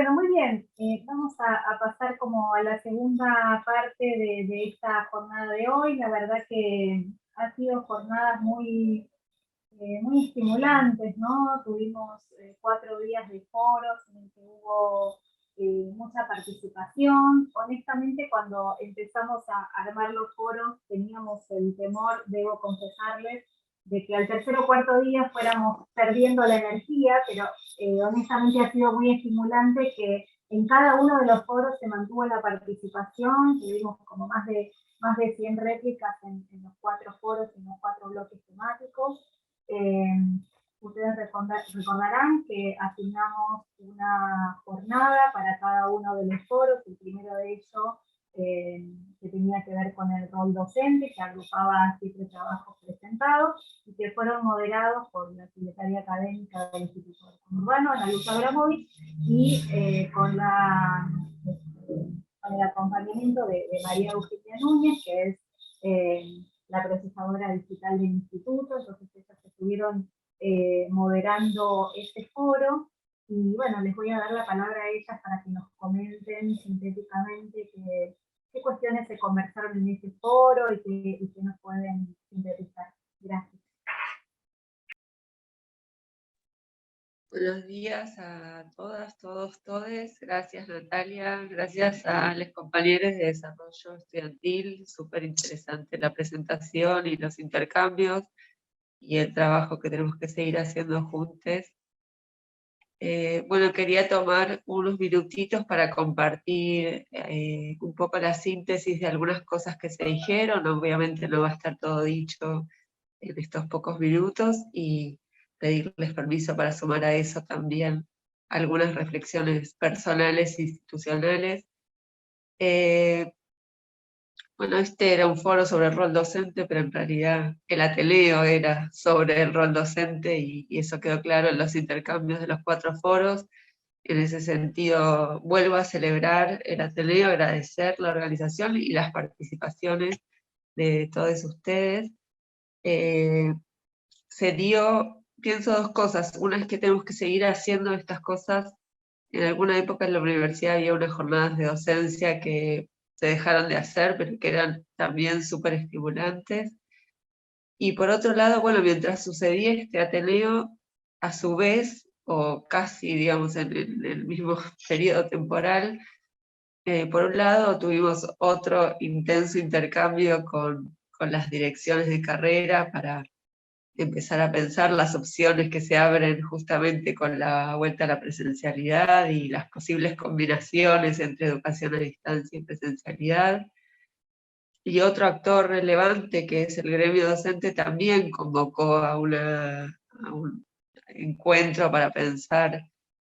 Bueno, muy bien. Vamos a pasar como a la segunda parte de esta jornada de hoy. La verdad que ha sido jornadas muy estimulantes, ¿no? Tuvimos 4 días de foros en el que hubo mucha participación. Honestamente, cuando empezamos a armar los foros, teníamos el temor, debo confesarles, de que al tercer o cuarto día fuéramos perdiendo la energía, pero honestamente ha sido muy estimulante que en cada uno de los foros se mantuvo la participación, tuvimos como más de 100 réplicas en los 4 foros, en los 4 bloques temáticos. Eh, Ustedes recordarán que asignamos una jornada para cada uno de los foros. El primero de ellos que tenía que ver con el rol docente, que agrupaba 7 trabajos presentados y que fueron moderados por la secretaria académica del Instituto Urbano, Ana Luz Abramovich, y con el acompañamiento de María Eugenia Núñez, que es la procesadora digital del instituto. Entonces ellas estuvieron moderando este foro. Y bueno, les voy a dar la palabra a ellas para que nos comenten sintéticamente qué cuestiones se conversaron en ese foro y qué nos pueden sintetizar. Gracias. Buenos días a todas, todos, todes. Gracias, Natalia. Gracias a los compañeros de desarrollo estudiantil. Súper interesante la presentación y los intercambios y el trabajo que tenemos que seguir haciendo juntos. Bueno, quería tomar unos minutitos para compartir un poco la síntesis de algunas cosas que se dijeron. Obviamente no va a estar todo dicho en estos pocos minutos, y pedirles permiso para sumar a eso también algunas reflexiones personales e institucionales. Bueno, este era un foro sobre el rol docente, pero en realidad el Ateneo era sobre el rol docente, y eso quedó claro en los intercambios de los 4 foros. En ese sentido, vuelvo a celebrar el Ateneo, agradecer la organización y las participaciones de todos ustedes. Se dio, pienso, 2 cosas. Una es que tenemos que seguir haciendo estas cosas. En alguna época en la universidad había unas jornadas de docencia que se dejaron de hacer, pero que eran también súper estimulantes. Y por otro lado, bueno, mientras sucedía este Ateneo, a su vez, o casi, digamos, en el mismo periodo temporal, por un lado tuvimos otro intenso intercambio con las direcciones de carrera para empezar a pensar las opciones que se abren justamente con la vuelta a la presencialidad y las posibles combinaciones entre educación a distancia y presencialidad. Y otro actor relevante, que es el gremio docente, también convocó a un encuentro para pensar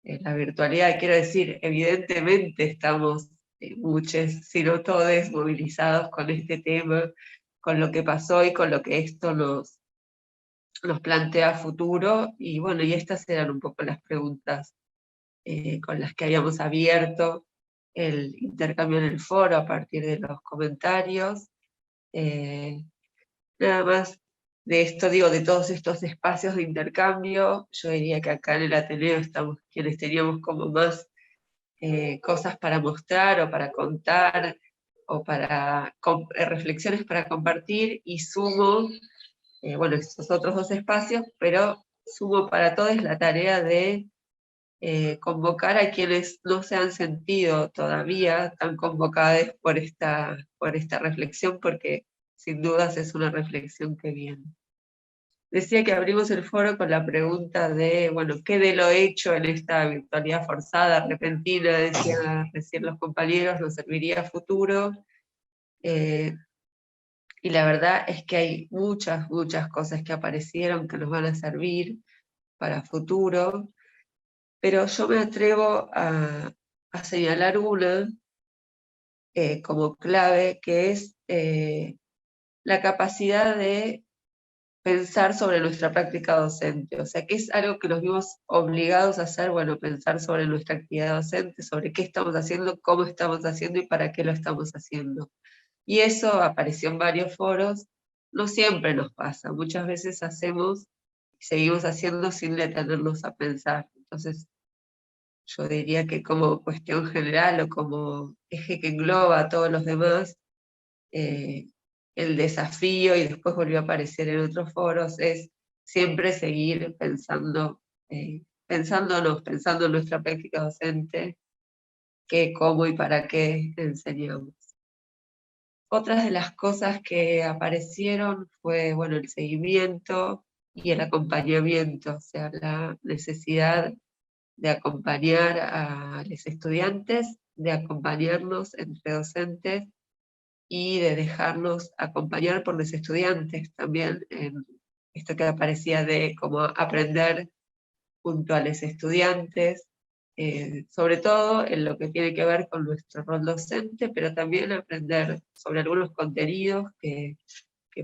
en la virtualidad. Quiero decir, evidentemente estamos muchos, si no todos, movilizados con este tema, con lo que pasó y con lo que esto nos plantea a futuro. Y bueno, y estas eran un poco las preguntas con las que habíamos abierto el intercambio en el foro a partir de los comentarios. Nada más de esto, digo, de todos estos espacios de intercambio, yo diría que acá en el Ateneo estamos quienes teníamos como más cosas para mostrar o para contar, o para reflexiones para compartir, y sumo, bueno, estos otros 2 espacios, pero sumo para todos la tarea de convocar a quienes no se han sentido todavía tan convocados por esta reflexión, porque sin dudas es una reflexión que viene. Decía que abrimos el foro con la pregunta de, bueno, ¿qué de lo hecho en esta virtualidad forzada, repentina, decían recién los compañeros, nos serviría a futuro? Y la verdad es que hay muchas, muchas cosas que aparecieron que nos van a servir para futuro, pero yo me atrevo a señalar una como clave, que es la capacidad de pensar sobre nuestra práctica docente. O sea, que es algo que nos vimos obligados a hacer, bueno, pensar sobre nuestra actividad docente, sobre qué estamos haciendo, cómo estamos haciendo y para qué lo estamos haciendo. Y eso apareció en varios foros. No siempre nos pasa, muchas veces hacemos y seguimos haciendo sin detenernos a pensar. Entonces, yo diría que como cuestión general o como eje que engloba a todos los demás, el desafío, y después volvió a aparecer en otros foros, es siempre seguir pensando, pensando en nuestra práctica docente, qué, cómo y para qué enseñamos. Otras de las cosas que aparecieron fue, bueno, el seguimiento y el acompañamiento, o sea, la necesidad de acompañar a los estudiantes, de acompañarnos entre docentes y de dejarnos acompañar por los estudiantes también, en esto que aparecía de cómo aprender junto a los estudiantes, sobre todo en lo que tiene que ver con nuestro rol docente, pero también aprender sobre algunos contenidos que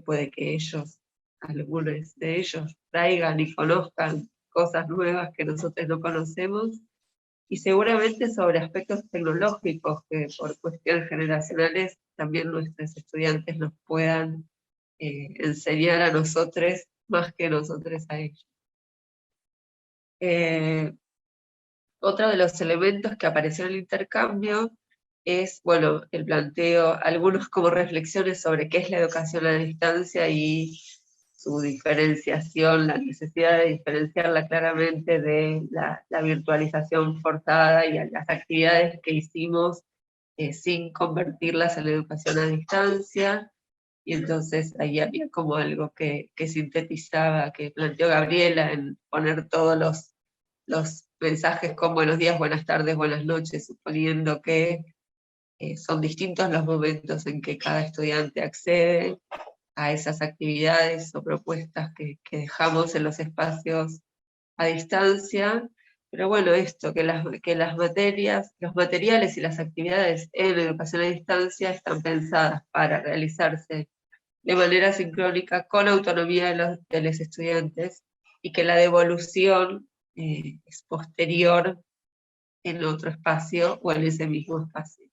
puede que ellos, algunos de ellos, traigan y conozcan cosas nuevas que nosotros no conocemos, y seguramente sobre aspectos tecnológicos que por cuestiones generacionales también nuestros estudiantes nos puedan enseñar a nosotros más que nosotros a ellos. Otro de los elementos que apareció en el intercambio es, bueno, el planteo, algunos como reflexiones sobre qué es la educación a distancia y su diferenciación, la necesidad de diferenciarla claramente de la virtualización forzada y a las actividades que hicimos sin convertirlas en la educación a distancia. Y entonces ahí había como algo que sintetizaba, que planteó Gabriela en poner todos los mensajes con buenos días, buenas tardes, buenas noches, suponiendo que son distintos los momentos en que cada estudiante accede a esas actividades o propuestas que dejamos en los espacios a distancia. Pero bueno, esto, que las materias, los materiales y las actividades en educación a distancia están pensadas para realizarse de manera sincrónica con autonomía de los estudiantes, y que la devolución es posterior en otro espacio o en ese mismo espacio.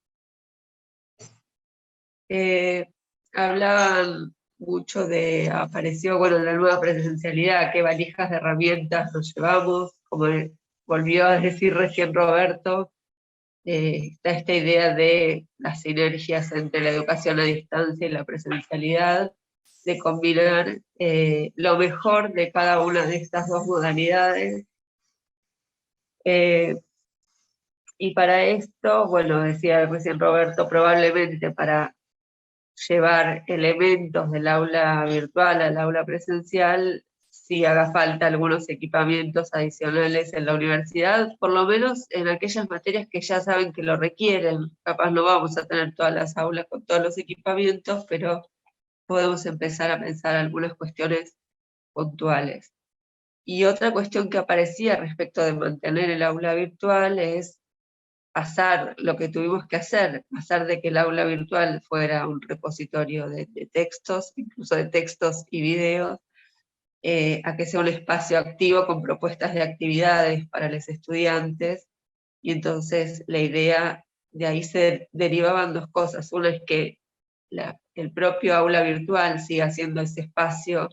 Hablaban mucho de, apareció, bueno, la nueva presencialidad, qué valijas de herramientas nos llevamos, como volvió a decir recién Roberto, está esta idea de las sinergias entre la educación a distancia y la presencialidad, de combinar lo mejor de cada una de estas dos modalidades. Y para esto, bueno, decía recién Roberto, probablemente para llevar elementos del aula virtual al aula presencial, si haga falta algunos equipamientos adicionales en la universidad, por lo menos en aquellas materias que ya saben que lo requieren. Capaz no vamos a tener todas las aulas con todos los equipamientos, pero podemos empezar a pensar algunas cuestiones puntuales. Y otra cuestión que aparecía respecto de mantener el aula virtual es pasar lo que tuvimos que hacer, pasar de que el aula virtual fuera un repositorio de textos, incluso de textos y videos, a que sea un espacio activo con propuestas de actividades para los estudiantes. Y entonces la idea, de ahí se derivaban dos cosas. Una es que el propio aula virtual siga siendo ese espacio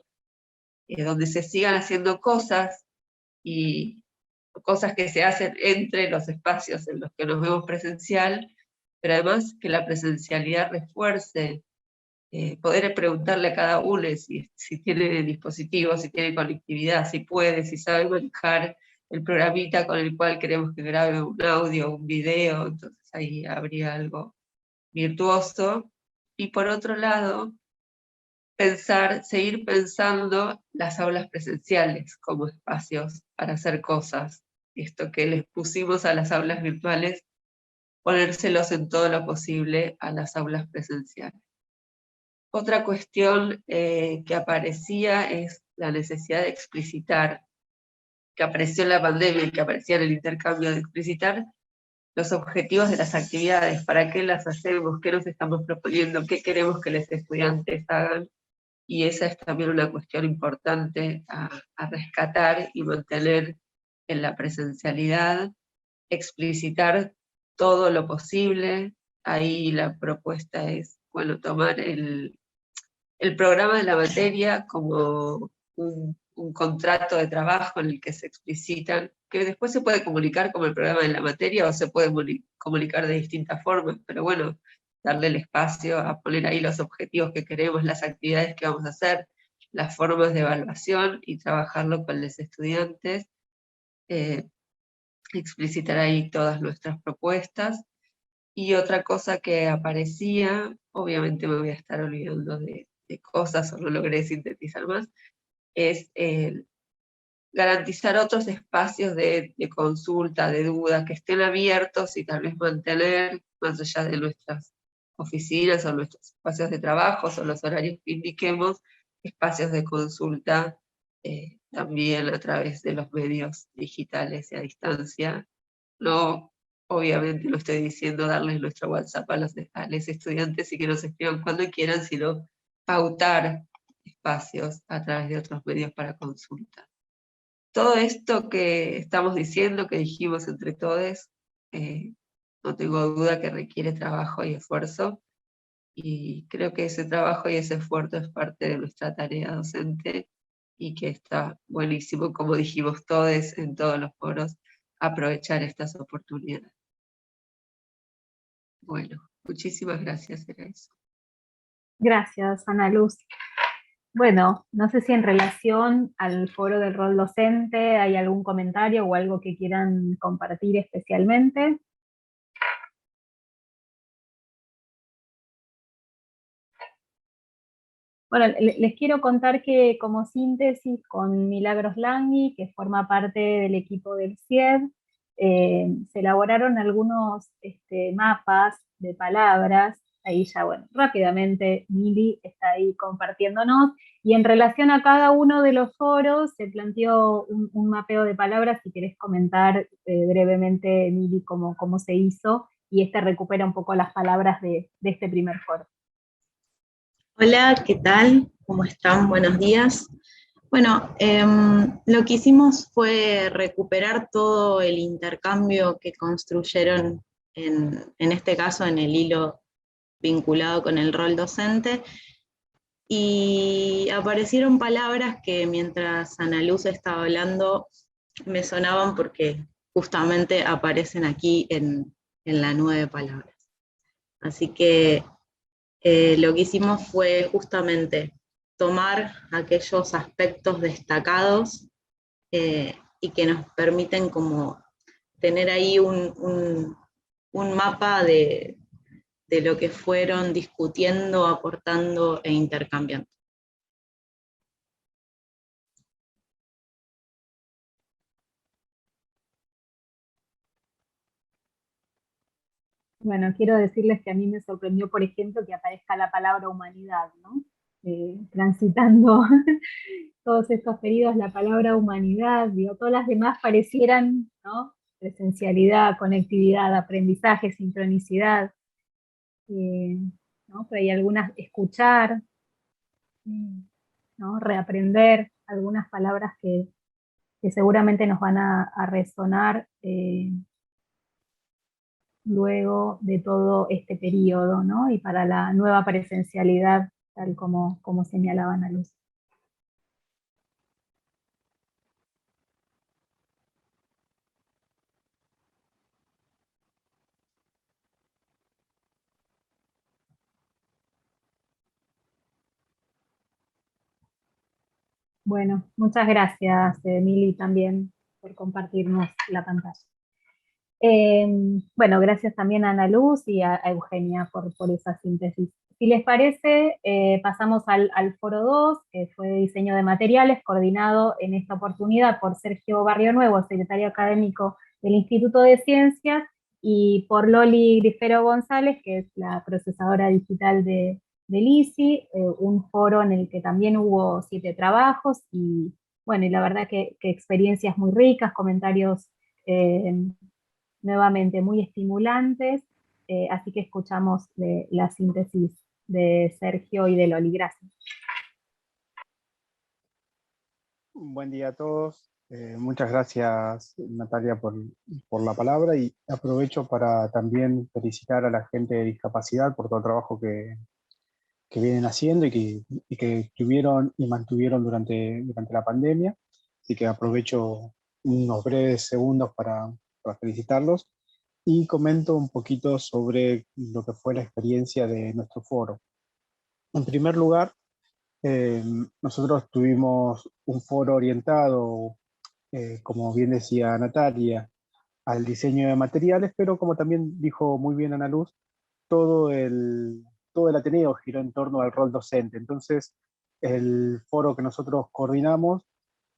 donde se sigan haciendo cosas, y cosas que se hacen entre los espacios en los que nos vemos presencial, pero además que la presencialidad refuerce, poder preguntarle a cada uno si tiene dispositivos, si tiene conectividad, si puede, si sabe manejar el programita con el cual queremos que grabe un audio, un video, entonces ahí habría algo virtuoso. Y por otro lado, seguir pensando las aulas presenciales como espacios para hacer cosas. Esto que les pusimos a las aulas virtuales, ponérselos en todo lo posible a las aulas presenciales. Otra cuestión que aparecía es la necesidad de explicitar, que apareció en la pandemia y que aparecía en el intercambio, de explicitar los objetivos de las actividades, para qué las hacemos, qué nos estamos proponiendo, qué queremos que los estudiantes hagan. Y esa es también una cuestión importante a rescatar y mantener en la presencialidad, explicitar todo lo posible. Ahí la propuesta es, bueno, tomar el programa de la materia como un contrato de trabajo en el que se explicitan que después se puede comunicar como el programa de la materia o se puede comunicar de distintas formas, pero bueno, darle el espacio a poner ahí los objetivos que queremos, las actividades que vamos a hacer, las formas de evaluación y trabajarlo con los estudiantes, explicitar ahí todas nuestras propuestas. Y otra cosa que aparecía, obviamente me voy a estar olvidando de cosas o no logré sintetizar más, es garantizar otros espacios de consulta, de duda, que estén abiertos y tal vez mantener, más allá de nuestras oficinas o nuestros espacios de trabajo o los horarios que indiquemos, espacios de consulta también a través de los medios digitales y a distancia. No, obviamente no estoy diciendo darles nuestro WhatsApp a los estudiantes y que nos escriban cuando quieran, sino pautar espacios a través de otros medios para consulta. Todo esto que estamos diciendo, que dijimos entre todos, no tengo duda que requiere trabajo y esfuerzo, y creo que ese trabajo y ese esfuerzo es parte de nuestra tarea docente, y que está buenísimo, como dijimos todos en todos los foros, aprovechar estas oportunidades. Bueno, muchísimas gracias, era eso. Gracias, Ana Luz. Bueno, no sé si en relación al foro del rol docente hay algún comentario o algo que quieran compartir especialmente. Bueno, les quiero contar que como síntesis con Milagros Langui, que forma parte del equipo del CIED, se elaboraron algunos mapas de palabras. Ahí ya, bueno, rápidamente Mili está ahí compartiéndonos. Y en relación a cada uno de los foros se planteó un mapeo de palabras. Si querés comentar brevemente, Mili, cómo se hizo. Y recupera un poco las palabras de este primer foro. Hola, ¿qué tal? ¿Cómo están? Buenos días. Bueno, lo que hicimos fue recuperar todo el intercambio que construyeron, en este caso en el hilo vinculado con el rol docente, y aparecieron palabras que mientras Ana Luz estaba hablando me sonaban porque justamente aparecen aquí en la nube de palabras. Así que lo que hicimos fue justamente tomar aquellos aspectos destacados y que nos permiten como tener ahí un mapa de lo que fueron discutiendo, aportando e intercambiando. Bueno, quiero decirles que a mí me sorprendió, por ejemplo, que aparezca la palabra humanidad, ¿no? Transitando todos estos periodos, la palabra humanidad, digo, todas las demás parecieran, ¿no? Presencialidad, conectividad, aprendizaje, sincronicidad, ¿no? Pero hay algunas, escuchar, ¿no? Reaprender, algunas palabras que seguramente nos van a resonar luego de todo este periodo, ¿no? Y para la nueva presencialidad, tal como señalaba Ana Luz. Bueno, muchas gracias, Mili, también por compartirnos la pantalla. Bueno, gracias también a Ana Luz y a Eugenia por esa síntesis. Si les parece, pasamos al foro 2, que fue diseño de materiales, coordinado en esta oportunidad por Sergio Barrio Nuevo, secretario académico del Instituto de Ciencias, y por Loli Grifero González, que es la procesadora digital del ICI, un foro en el que también hubo 7 trabajos, y bueno, y la verdad que experiencias muy ricas, comentarios nuevamente muy estimulantes, así que escuchamos la síntesis de Sergio y de Loli. Gracias. Buen día a todos. Muchas gracias, Natalia, por la palabra, y aprovecho para también felicitar a la gente de discapacidad por todo el trabajo que vienen haciendo y que tuvieron y mantuvieron durante la pandemia, y que aprovecho unos breves segundos para felicitarlos y comento un poquito sobre lo que fue la experiencia de nuestro foro. En primer lugar, nosotros tuvimos un foro orientado, como bien decía Natalia, al diseño de materiales, pero como también dijo muy bien Ana Luz, todo todo el Ateneo giró en torno al rol docente. Entonces, el foro que nosotros coordinamos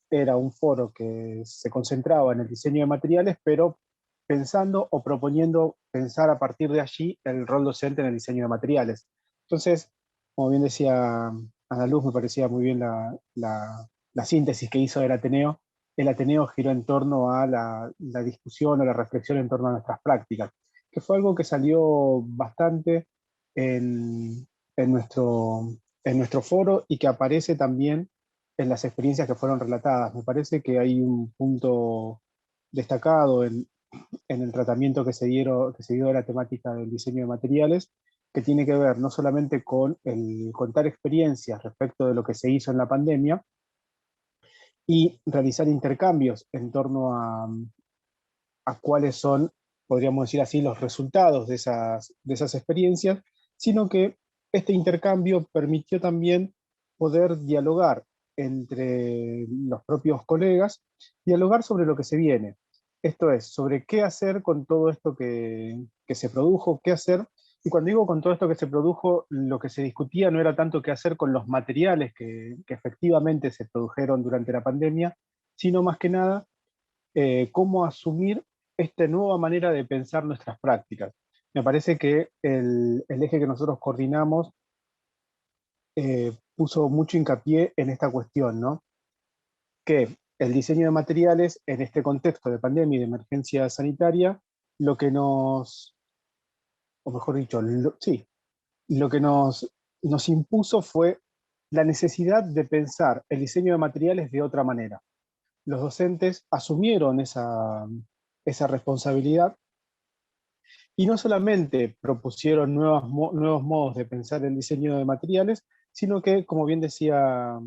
era un foro que se concentraba en el diseño de materiales, pero pensando o proponiendo pensar a partir de allí el rol docente en el diseño de materiales. Entonces, como bien decía Ana Luz, me parecía muy bien la síntesis que hizo del Ateneo. El Ateneo giró en torno a la discusión o la reflexión en torno a nuestras prácticas, que fue algo que salió bastante en, en nuestro, en nuestro foro y que aparece también en las experiencias que fueron relatadas. Me parece que hay un punto destacado en el tratamiento que se dio de la temática del diseño de materiales, que tiene que ver no solamente con el contar experiencias respecto de lo que se hizo en la pandemia y realizar intercambios en torno a cuáles son, podríamos decir así, los resultados de esas experiencias, sino que este intercambio permitió también poder dialogar entre los propios colegas, dialogar sobre lo que se viene. Esto es, sobre qué hacer con todo esto que se produjo, qué hacer. Y cuando digo con todo esto que se produjo, lo que se discutía no era tanto qué hacer con los materiales que efectivamente se produjeron durante la pandemia, sino más que nada cómo asumir esta nueva manera de pensar nuestras prácticas. Me parece que el eje que nosotros coordinamos puso mucho hincapié en esta cuestión, ¿no? Que el diseño de materiales en este contexto de pandemia y de emergencia sanitaria, lo que nos, o mejor dicho, sí, lo que nos impuso fue la necesidad de pensar el diseño de materiales de otra manera. Los docentes asumieron esa responsabilidad y no solamente propusieron nuevos modos de pensar el diseño de materiales, sino que, como bien decía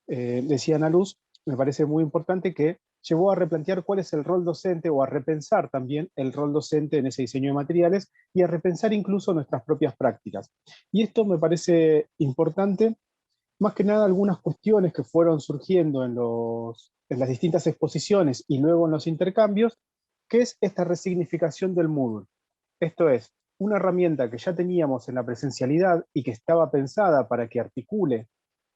Ana Luz, me parece muy importante que llevó a replantear cuál es el rol docente o a repensar también el rol docente en ese diseño de materiales y a repensar incluso nuestras propias prácticas. Y esto me parece importante, más que nada algunas cuestiones que fueron surgiendo en las distintas exposiciones y luego en los intercambios, que es esta resignificación del Moodle. Esto es, una herramienta que ya teníamos en la presencialidad y que estaba pensada para que articule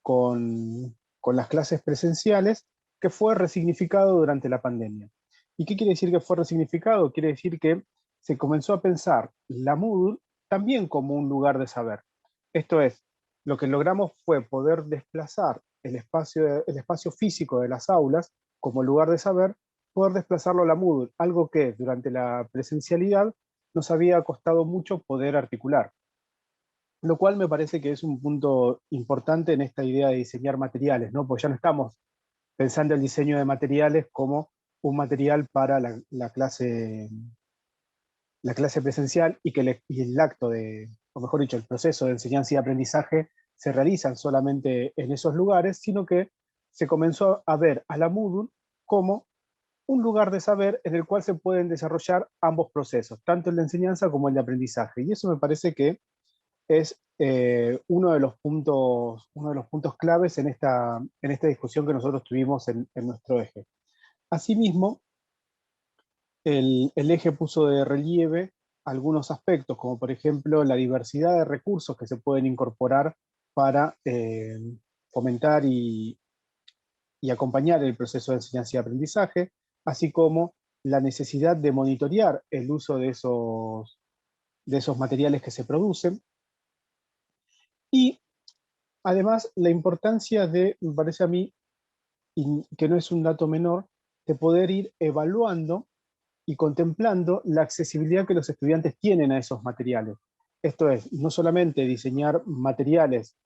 con las clases presenciales, que fue resignificado durante la pandemia. ¿Y qué quiere decir que fue resignificado? Quiere decir que se comenzó a pensar la Moodle también como un lugar de saber. Esto es, lo que logramos fue poder desplazar el espacio físico de las aulas como lugar de saber, poder desplazarlo a la Moodle, algo que durante la presencialidad nos había costado mucho poder articular. Lo cual me parece que es un punto importante en esta idea de diseñar materiales, ¿no? Porque ya no estamos pensando el diseño de materiales como un material para la clase presencial y que y el acto o mejor dicho, el proceso de enseñanza y aprendizaje se realizan solamente en esos lugares, sino que se comenzó a ver a la Moodle como un lugar de saber en el cual se pueden desarrollar ambos procesos, tanto el de enseñanza como el de aprendizaje. Y eso me parece que es uno de los puntos claves en esta discusión que nosotros tuvimos en nuestro eje. Asimismo, el eje puso de relieve algunos aspectos, como por ejemplo la diversidad de recursos que se pueden incorporar para fomentar y acompañar el proceso de enseñanza y aprendizaje, así como la necesidad de monitorear el uso de esos materiales que se producen, y además la importancia me parece a mí, y que no es un dato menor, de poder ir evaluando y contemplando la accesibilidad que los estudiantes tienen a esos materiales. Esto es, no solamente diseñar materiales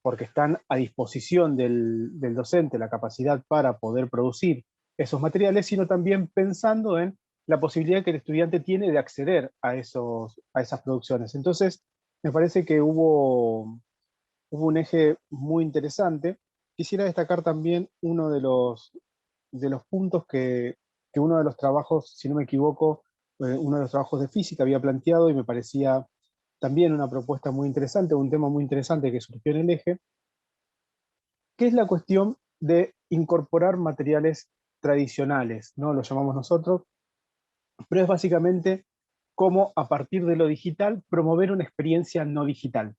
porque están a disposición del docente la capacidad para poder producir esos materiales, sino también pensando en la posibilidad que el estudiante tiene de acceder a esas producciones. Entonces, me parece que hubo un eje muy interesante. Quisiera destacar también uno de los puntos que uno de los trabajos, si no me equivoco, uno de los trabajos de física había planteado, y me parecía también una propuesta muy interesante, un tema muy interesante que surgió en el eje, que es la cuestión de incorporar materiales tradicionales, ¿no? Lo llamamos nosotros, pero es básicamente cómo a partir de lo digital promover una experiencia no digital.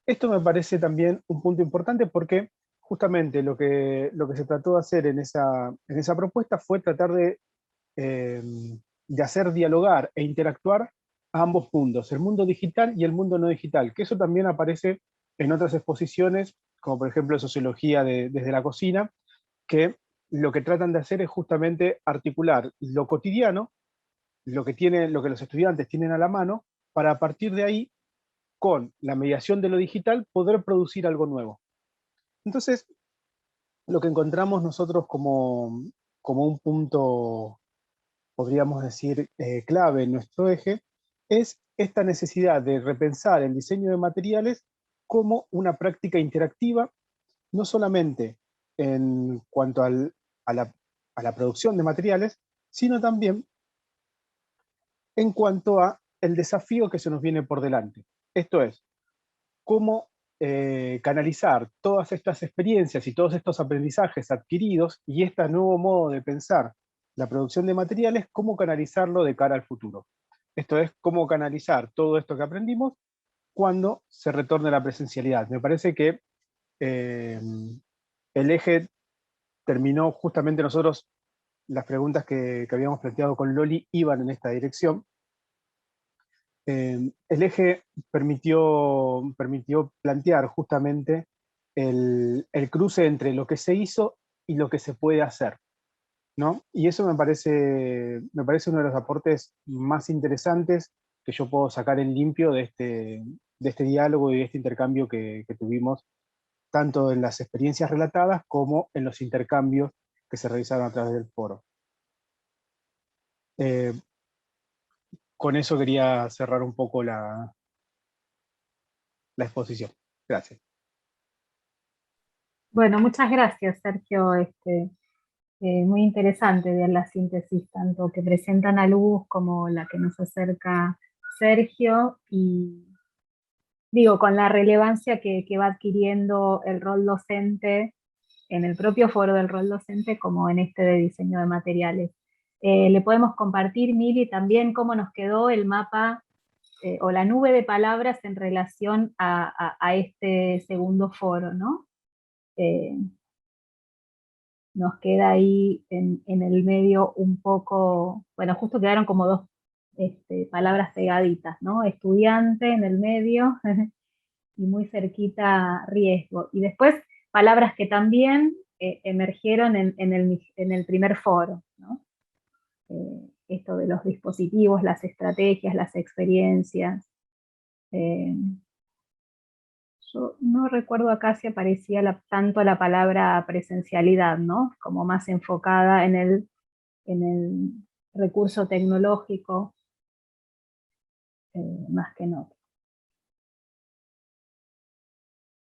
Esto me parece también un punto importante porque justamente lo que se trató de hacer en esa propuesta fue tratar de hacer dialogar e interactuar a ambos mundos, el mundo digital y el mundo no digital, que eso también aparece en otras exposiciones, como por ejemplo Sociología desde la cocina, que lo que tratan de hacer es justamente articular lo cotidiano, lo que los estudiantes tienen a la mano, para a partir de ahí, con la mediación de lo digital, poder producir algo nuevo. Entonces, lo que encontramos nosotros como un punto, podríamos decir, clave en nuestro eje, es esta necesidad de repensar el diseño de materiales como una práctica interactiva, no solamente en cuanto a la producción de materiales, sino también en cuanto a el desafío que se nos viene por delante. Esto es, cómo canalizar todas estas experiencias y todos estos aprendizajes adquiridos y este nuevo modo de pensar la producción de materiales, cómo canalizarlo de cara al futuro. Esto es, cómo canalizar todo esto que aprendimos cuando se retorne a la presencialidad. Me parece que el eje terminó justamente, nosotros, las preguntas que habíamos planteado con Loli iban en esta dirección. El eje permitió plantear justamente el cruce entre lo que se hizo y lo que se puede hacer, ¿no? Y eso me parece uno de los aportes más interesantes que yo puedo sacar en limpio de este diálogo y de este intercambio que tuvimos, tanto en las experiencias relatadas como en los intercambios que se realizaron a través del foro. Con eso quería cerrar un poco la exposición. Gracias. Bueno, muchas gracias, Sergio. Muy interesante ver la síntesis, tanto que presentan a Luz como la que nos acerca Sergio, y digo, con la relevancia que va adquiriendo el rol docente en el propio foro del rol docente, como en este de diseño de materiales. Le podemos compartir, Mili, también cómo nos quedó el mapa o la nube de palabras en relación a este segundo foro, ¿no? Nos queda ahí en el medio un poco, bueno, justo quedaron como dos palabras pegaditas, ¿no? Estudiante en el medio y muy cerquita riesgo. Y después palabras que también emergieron en el primer foro, ¿no? Esto de los dispositivos, las estrategias, las experiencias. Yo no recuerdo acá si aparecía tanto la palabra presencialidad, ¿no? Como más enfocada en el recurso tecnológico, más que en otro.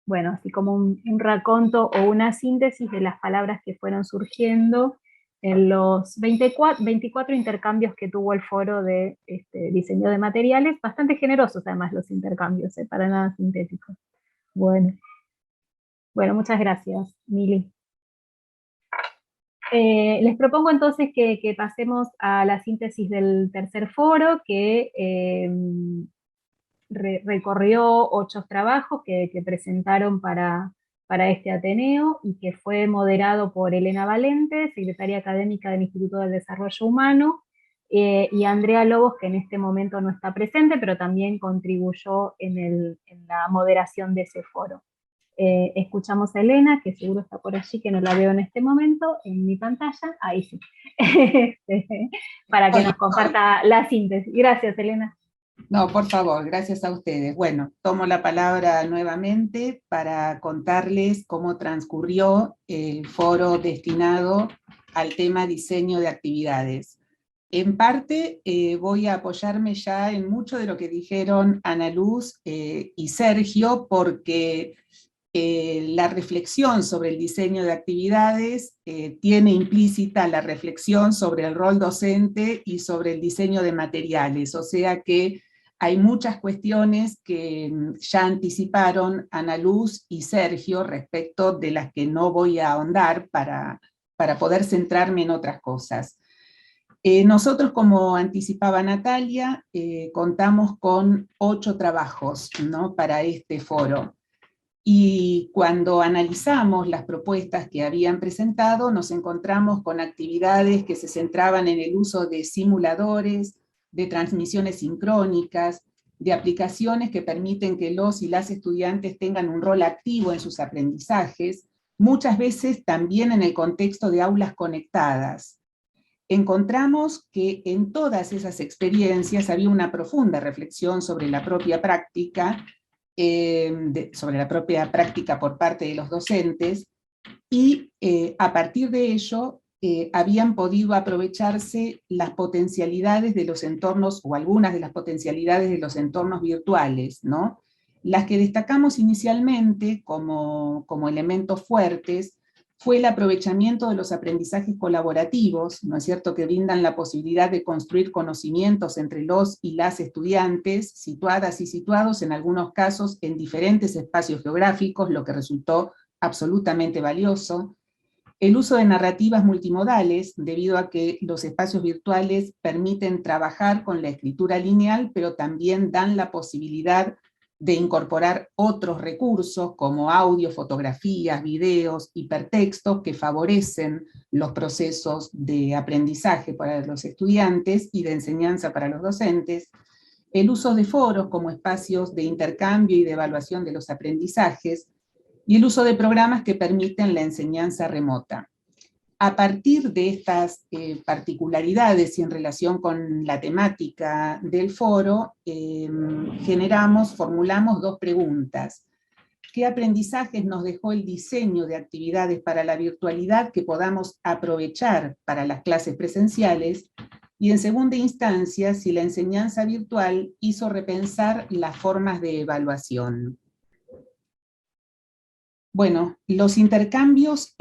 Bueno, así como un raconto o una síntesis de las palabras que fueron surgiendo en los 24 intercambios que tuvo el foro de diseño de materiales, bastante generosos además los intercambios, para nada sintéticos. Bueno, muchas gracias, Mili. Les propongo entonces que pasemos a la síntesis del tercer foro, que recorrió 8 trabajos que presentaron para este Ateneo, y que fue moderado por Elena Valente, secretaria académica del Instituto del Desarrollo Humano, y Andrea Lobos, que en este momento no está presente, pero también contribuyó en la moderación de ese foro. Escuchamos a Elena, que seguro está por allí, que no la veo en este momento, en mi pantalla, ahí sí, para que nos comparta la síntesis. Gracias, Elena. No, por favor, gracias a ustedes. Bueno, tomo la palabra nuevamente para contarles cómo transcurrió el foro destinado al tema diseño de actividades. En parte voy a apoyarme ya en mucho de lo que dijeron Ana Luz y Sergio, porque la reflexión sobre el diseño de actividades tiene implícita la reflexión sobre el rol docente y sobre el diseño de materiales, o sea que hay muchas cuestiones que ya anticiparon Ana Luz y Sergio respecto de las que no voy a ahondar para poder centrarme en otras cosas. Nosotros, como anticipaba Natalia, contamos con 8 trabajos, ¿no?, para este foro. Y cuando analizamos las propuestas que habían presentado, nos encontramos con actividades que se centraban en el uso de simuladores, de transmisiones sincrónicas, de aplicaciones que permiten que los y las estudiantes tengan un rol activo en sus aprendizajes, muchas veces también en el contexto de aulas conectadas. Encontramos que en todas esas experiencias había una profunda reflexión sobre la propia práctica, por parte de los docentes, y a partir de ello habían podido aprovecharse las potencialidades de los entornos, o algunas de las potencialidades de los entornos virtuales, ¿no? Las que destacamos inicialmente como elementos fuertes fue el aprovechamiento de los aprendizajes colaborativos, ¿no es cierto?, que brindan la posibilidad de construir conocimientos entre los y las estudiantes, situadas y situados en algunos casos en diferentes espacios geográficos, lo que resultó absolutamente valioso. El uso de narrativas multimodales, debido a que los espacios virtuales permiten trabajar con la escritura lineal, pero también dan la posibilidad de incorporar otros recursos como audio, fotografías, videos, hipertextos que favorecen los procesos de aprendizaje para los estudiantes y de enseñanza para los docentes. El uso de foros como espacios de intercambio y de evaluación de los aprendizajes, y el uso de programas que permiten la enseñanza remota. A partir de estas particularidades y en relación con la temática del foro, formulamos 2 preguntas. ¿Qué aprendizajes nos dejó el diseño de actividades para la virtualidad que podamos aprovechar para las clases presenciales? Y en segunda instancia, si la enseñanza virtual hizo repensar las formas de evaluación. Bueno, los intercambios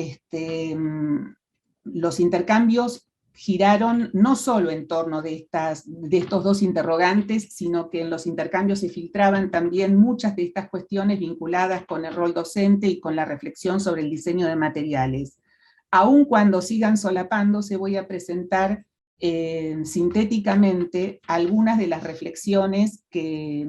giraron no solo en torno de estos 2 interrogantes, sino que en los intercambios se filtraban también muchas de estas cuestiones vinculadas con el rol docente y con la reflexión sobre el diseño de materiales. Aun cuando sigan solapándose, voy a presentar sintéticamente algunas de las reflexiones que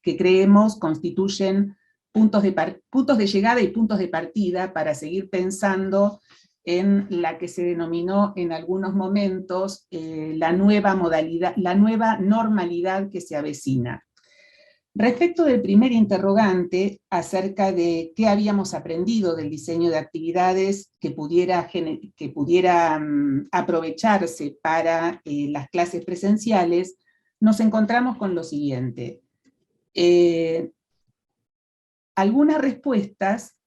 creemos constituyen puntos de llegada y puntos de partida para seguir pensando en la que se denominó en algunos momentos la nueva normalidad que se avecina. Respecto del primer interrogante, acerca de qué habíamos aprendido del diseño de actividades que pudiera aprovecharse para las clases presenciales, nos encontramos con lo siguiente. Algunas respuestas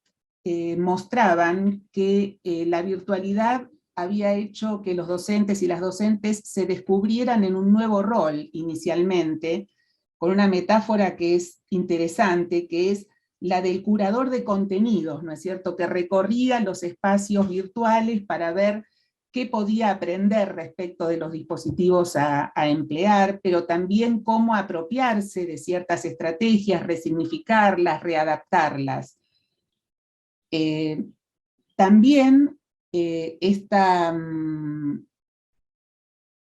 mostraban que la virtualidad había hecho que los docentes y las docentes se descubrieran en un nuevo rol inicialmente, con una metáfora que es interesante, que es la del curador de contenidos, ¿no es cierto?, que recorría los espacios virtuales para ver qué podía aprender respecto de los dispositivos a emplear, pero también cómo apropiarse de ciertas estrategias, resignificarlas, readaptarlas. También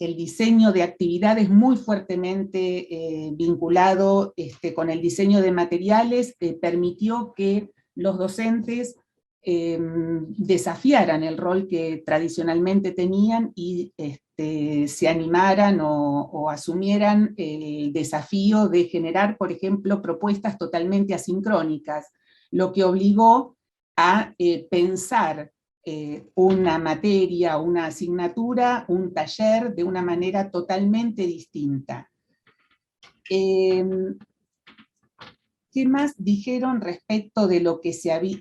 el diseño de actividades muy fuertemente vinculado con el diseño de materiales permitió que los docentes desafiaran el rol que tradicionalmente tenían y se animaran o asumieran el desafío de generar, por ejemplo, propuestas totalmente asincrónicas, lo que obligó a pensar una materia, una asignatura, un taller de una manera totalmente distinta. ¿Qué más dijeron respecto de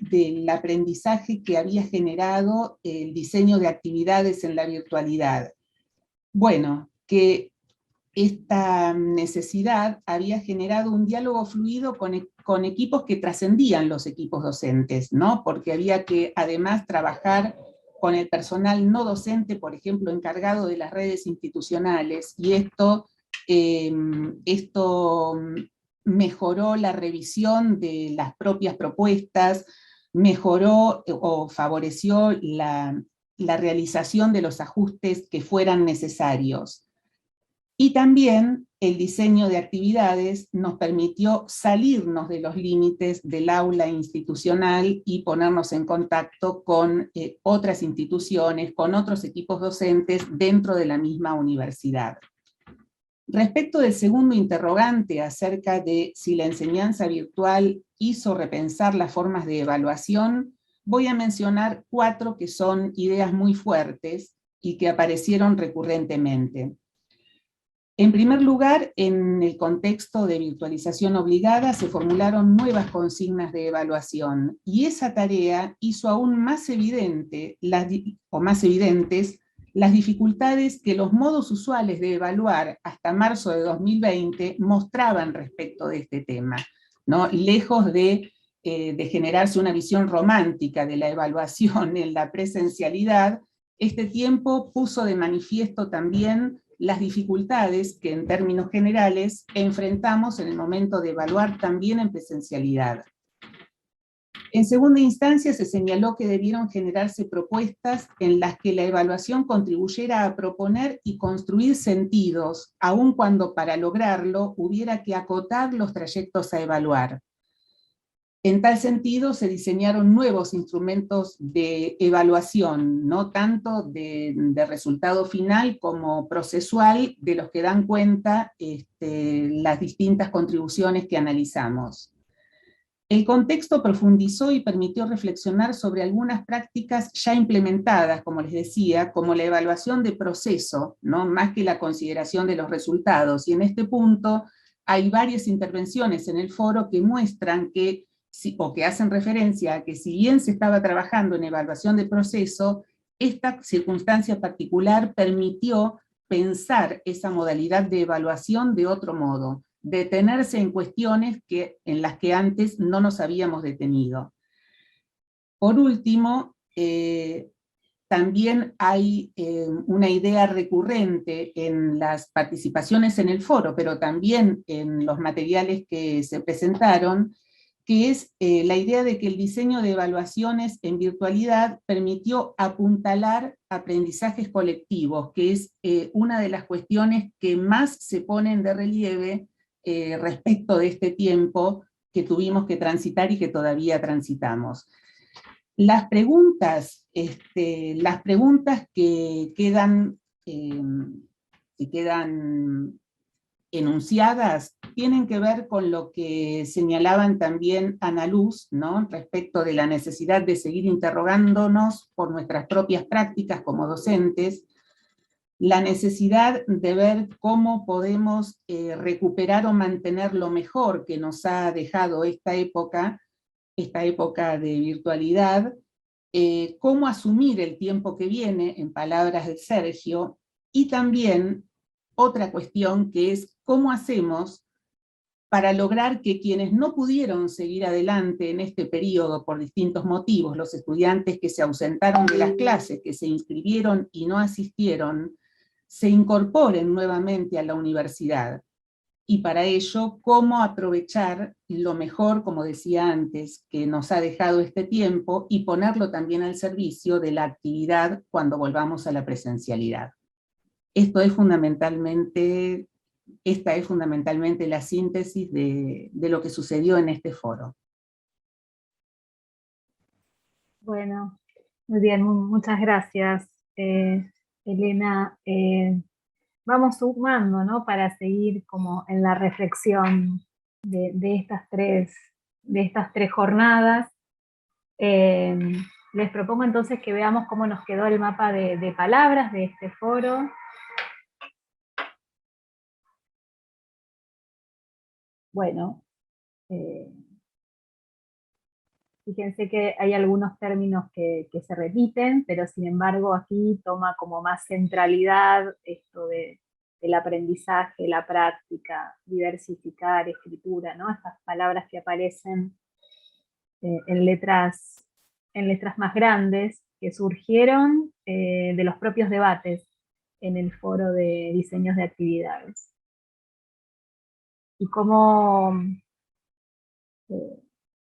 del aprendizaje que había generado el diseño de actividades en la virtualidad? Bueno, que esta necesidad había generado un diálogo fluido con equipos que trascendían los equipos docentes, ¿no? Porque había que además trabajar con el personal no docente, por ejemplo, encargado de las redes institucionales, y esto mejoró la revisión de las propias propuestas, mejoró o favoreció la realización de los ajustes que fueran necesarios. Y también el diseño de actividades nos permitió salirnos de los límites del aula institucional y ponernos en contacto con otras instituciones, con otros equipos docentes dentro de la misma universidad. Respecto del segundo interrogante acerca de si la enseñanza virtual hizo repensar las formas de evaluación, voy a mencionar 4 que son ideas muy fuertes y que aparecieron recurrentemente. En primer lugar, en el contexto de virtualización obligada se formularon nuevas consignas de evaluación y esa tarea hizo aún más evidentes las dificultades que los modos usuales de evaluar hasta marzo de 2020 mostraban respecto de este tema, ¿no? Lejos de generarse una visión romántica de la evaluación en la presencialidad, este tiempo puso de manifiesto también las dificultades que en términos generales enfrentamos en el momento de evaluar también en presencialidad. En segunda instancia se señaló que debieron generarse propuestas en las que la evaluación contribuyera a proponer y construir sentidos, aun cuando para lograrlo hubiera que acotar los trayectos a evaluar. En tal sentido, se diseñaron nuevos instrumentos de evaluación, no tanto de resultado final como procesual, de los que dan cuenta las distintas contribuciones que analizamos. El contexto profundizó y permitió reflexionar sobre algunas prácticas ya implementadas, como les decía, como la evaluación de proceso, ¿no? Más que la consideración de los resultados. Y en este punto hay varias intervenciones en el foro que muestran que o que hacen referencia a que si bien se estaba trabajando en evaluación de proceso, esta circunstancia particular permitió pensar esa modalidad de evaluación de otro modo, detenerse en cuestiones en las que antes no nos habíamos detenido. Por último, también hay una idea recurrente en las participaciones en el foro, pero también en los materiales que se presentaron, que es la idea de que el diseño de evaluaciones en virtualidad permitió apuntalar aprendizajes colectivos, que es una de las cuestiones que más se ponen de relieve respecto de este tiempo que tuvimos que transitar y que todavía transitamos. Las preguntas que quedan enunciadas tienen que ver con lo que señalaban también Ana Luz, ¿no? Respecto de la necesidad de seguir interrogándonos por nuestras propias prácticas como docentes, la necesidad de ver cómo podemos recuperar o mantener lo mejor que nos ha dejado esta época de virtualidad, cómo asumir el tiempo que viene, en palabras de Sergio, y también otra cuestión que es cómo hacemos para lograr que quienes no pudieron seguir adelante en este periodo por distintos motivos, los estudiantes que se ausentaron de las clases, que se inscribieron y no asistieron, se incorporen nuevamente a la universidad. Y para ello, cómo aprovechar lo mejor, como decía antes, que nos ha dejado este tiempo y ponerlo también al servicio de la actividad cuando volvamos a la presencialidad. Esta es fundamentalmente la síntesis de lo que sucedió en este foro. Bueno, muy bien, muchas gracias, Elena. Vamos sumando, ¿no? Para seguir como en la reflexión de estas tres jornadas. Les propongo entonces que veamos cómo nos quedó el mapa de palabras de este foro. Bueno, fíjense que hay algunos términos que se repiten, pero sin embargo aquí toma como más centralidad esto de el aprendizaje, la práctica, diversificar, escritura, ¿no? Estas palabras que aparecen en letras más grandes, que surgieron de los propios debates en el foro de diseños de actividades. Y cómo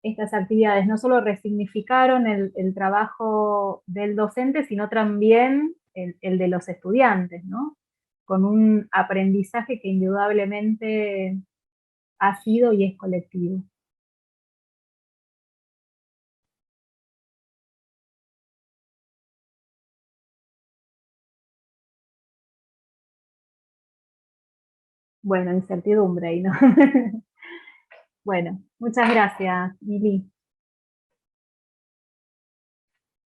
estas actividades no solo resignificaron el trabajo del docente, sino también el de los estudiantes, ¿no? Con un aprendizaje que indudablemente ha sido y es colectivo. Bueno, incertidumbre ahí, ¿no? Bueno, muchas gracias, Lili.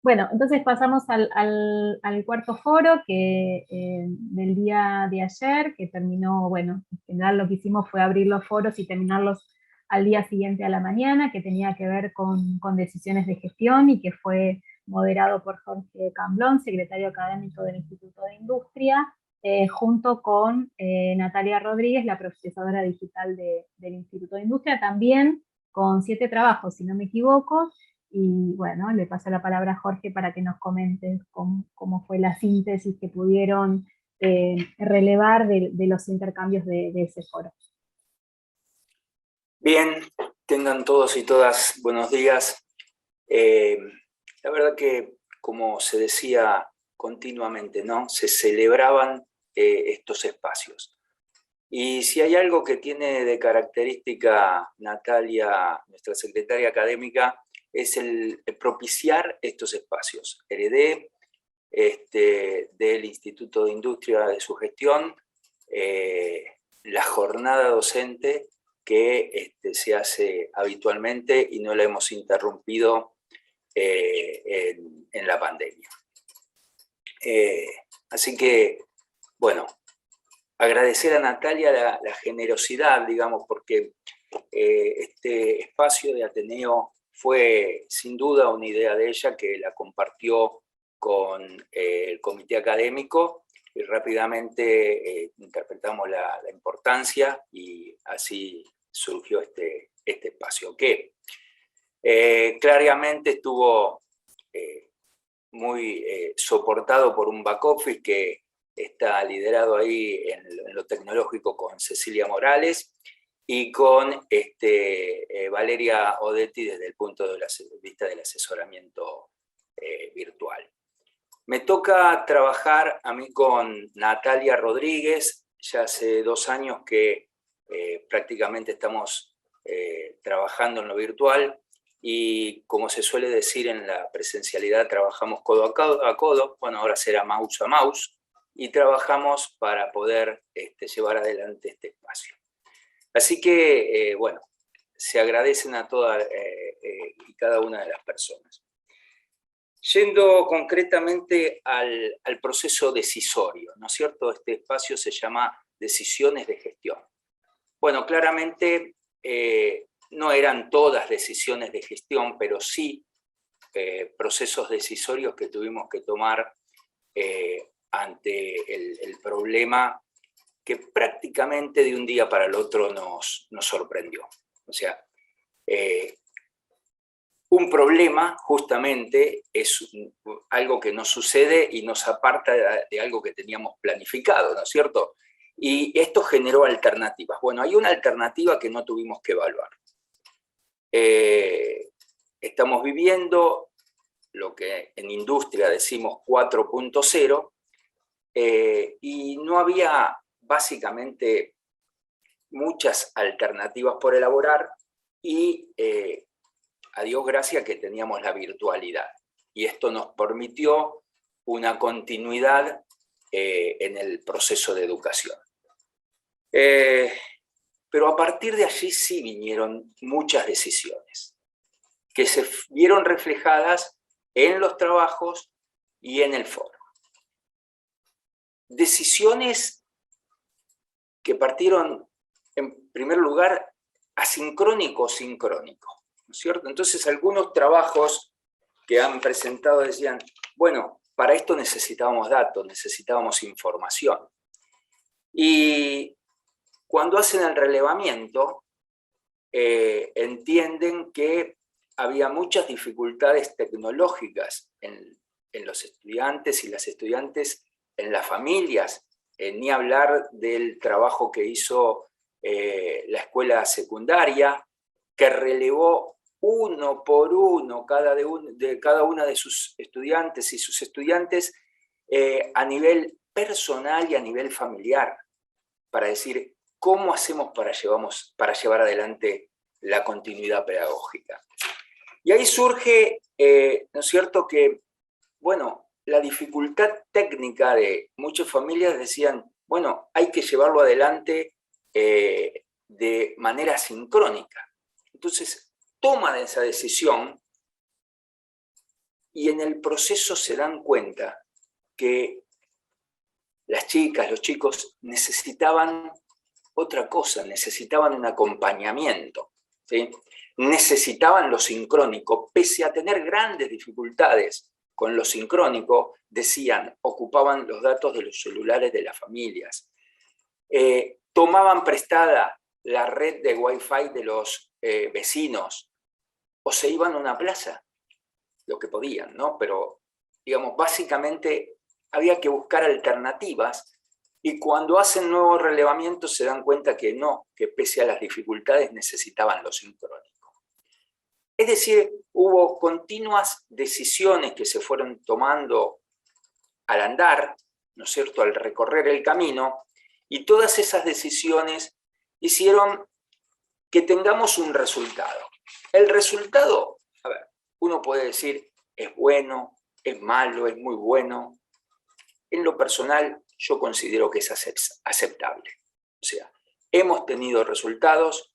Bueno, entonces pasamos al cuarto foro del día de ayer, que terminó, bueno, en general lo que hicimos fue abrir los foros y terminarlos al día siguiente a la mañana, que tenía que ver con decisiones de gestión y que fue moderado por Jorge Camblón, secretario académico del Instituto de Industria, junto con Natalia Rodríguez, la profesora digital del Instituto de Industria, también con 7 trabajos, si no me equivoco. Y bueno, le paso la palabra a Jorge para que nos comentes cómo fue la síntesis que pudieron relevar de los intercambios de ese foro. Bien, tengan todos y todas buenos días. La verdad que, como se decía continuamente, ¿no? Se celebraban estos espacios. Y si hay algo que tiene de característica Natalia, nuestra secretaria académica, es el propiciar estos espacios. Heredé del Instituto de Industria de su gestión la jornada docente que se hace habitualmente y no la hemos interrumpido en la pandemia. Así que, bueno, agradecer a Natalia la generosidad, digamos, porque este espacio de Ateneo fue sin duda una idea de ella que la compartió con el comité académico y rápidamente interpretamos la importancia y así surgió este espacio que claramente estuvo muy soportado por un back office que está liderado ahí en lo tecnológico con Cecilia Morales y con Valeria Odetti desde el punto de vista del asesoramiento virtual. Me toca trabajar a mí con Natalia Rodríguez, ya hace 2 años que prácticamente estamos trabajando en lo virtual y como se suele decir en la presencialidad trabajamos codo a codo, bueno ahora será mouse a mouse, y trabajamos para poder llevar adelante este espacio. Así que, bueno, se agradecen a todas y cada una de las personas. Yendo concretamente al proceso decisorio, ¿no es cierto? Este espacio se llama Decisiones de Gestión. Bueno, claramente no eran todas decisiones de gestión, pero sí procesos decisorios que tuvimos que tomar ante el problema que prácticamente de un día para el otro nos sorprendió. O sea, un problema justamente es algo que nos sucede y nos aparta de algo que teníamos planificado, ¿no es cierto? Y esto generó alternativas. Bueno, hay una alternativa que no tuvimos que evaluar. Estamos viviendo lo que en industria decimos 4.0, y no había básicamente muchas alternativas por elaborar y a Dios gracias que teníamos la virtualidad y esto nos permitió una continuidad en el proceso de educación. Pero a partir de allí sí vinieron muchas decisiones que se vieron reflejadas en los trabajos y en el foro. Decisiones que partieron, en primer lugar, asincrónico o sincrónico, ¿no es cierto? Entonces, algunos trabajos que han presentado decían, bueno, para esto necesitábamos datos, necesitábamos información. Y cuando hacen el relevamiento, entienden que había muchas dificultades tecnológicas en los estudiantes y las estudiantes, en las familias, ni hablar del trabajo que hizo la escuela secundaria, que relevó uno por uno cada una de sus estudiantes y sus estudiantes a nivel personal y a nivel familiar, para decir cómo hacemos para llevar adelante la continuidad pedagógica. Y ahí surge, ¿no es cierto?, que, bueno, la dificultad técnica de muchas familias decían, bueno, hay que llevarlo adelante de manera sincrónica. Entonces, toman esa decisión y en el proceso se dan cuenta que las chicas, los chicos necesitaban otra cosa, necesitaban un acompañamiento, ¿sí? Necesitaban lo sincrónico, pese a tener grandes dificultades con lo sincrónico, decían, ocupaban los datos de los celulares de las familias, tomaban prestada la red de Wi-Fi de los vecinos, o se iban a una plaza, lo que podían, ¿no? Pero, digamos, básicamente había que buscar alternativas, y cuando hacen nuevos relevamientos se dan cuenta que no, que pese a las dificultades necesitaban lo sincrónico. Es decir, hubo continuas decisiones que se fueron tomando al andar, ¿no es cierto?, al recorrer el camino, y todas esas decisiones hicieron que tengamos un resultado. El resultado, a ver, uno puede decir, es bueno, es malo, es muy bueno. En lo personal, yo considero que es aceptable. O sea, hemos tenido resultados,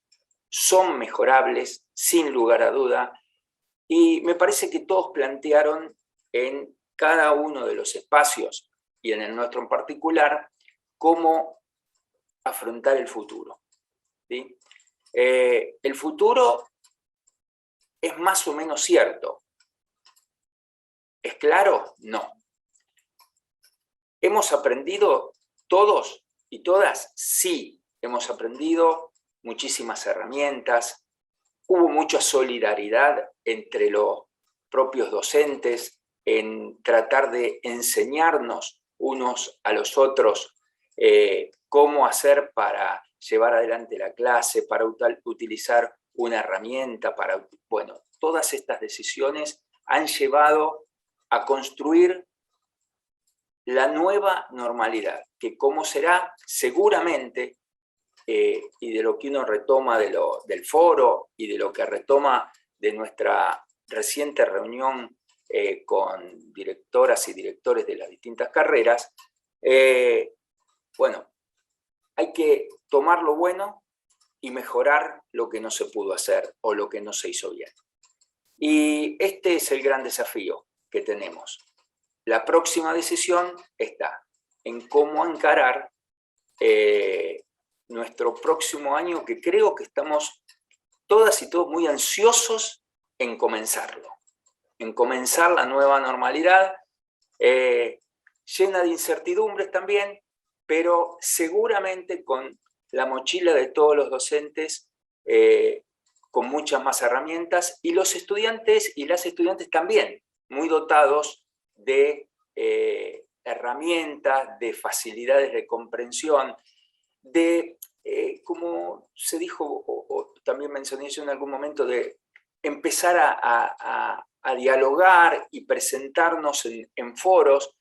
son mejorables, sin lugar a duda, y me parece que todos plantearon en cada uno de los espacios, y en el nuestro en particular, cómo afrontar el futuro, ¿sí? El futuro es más o menos cierto. ¿Es claro? No. ¿Hemos aprendido todos y todas? Sí, hemos aprendido muchísimas herramientas, hubo mucha solidaridad entre los propios docentes en tratar de enseñarnos unos a los otros cómo hacer para llevar adelante la clase, para utilizar una herramienta, bueno, todas estas decisiones han llevado a construir la nueva normalidad, que cómo será seguramente, y de lo que uno retoma del foro y de lo que retoma de nuestra reciente reunión con directoras y directores de las distintas carreras, bueno, hay que tomar lo bueno y mejorar lo que no se pudo hacer o lo que no se hizo bien. Y este es el gran desafío que tenemos. La próxima decisión está en cómo encarar nuestro próximo año, que creo que estamos todas y todos muy ansiosos en comenzarlo, en comenzar la nueva normalidad, llena de incertidumbres también, pero seguramente con la mochila de todos los docentes, con muchas más herramientas, y los estudiantes y las estudiantes también, muy dotados de herramientas, de facilidades de comprensión, de, como se dijo, o también mencioné yo en algún momento, de empezar a dialogar y presentarnos en foros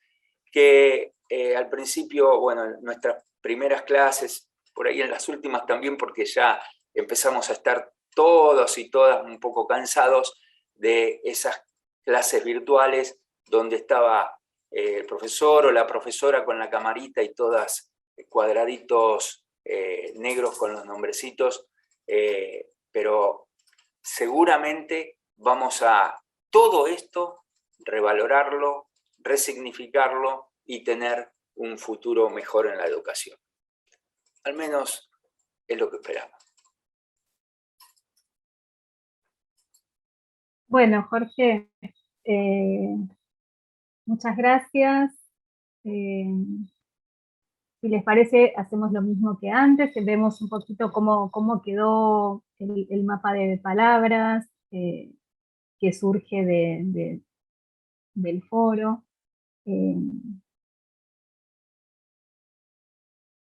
que al principio, bueno, en nuestras primeras clases, por ahí en las últimas también, porque ya empezamos a estar todos y todas un poco cansados de esas clases virtuales donde estaba el profesor o la profesora con la camarita y todas cuadraditos negros con los nombrecitos, pero seguramente vamos a todo esto revalorarlo, resignificarlo y tener un futuro mejor en la educación. Al menos es lo que esperamos. Bueno, Jorge, muchas gracias. Si les parece, hacemos lo mismo que antes, vemos un poquito cómo quedó el mapa de palabras que surge del foro.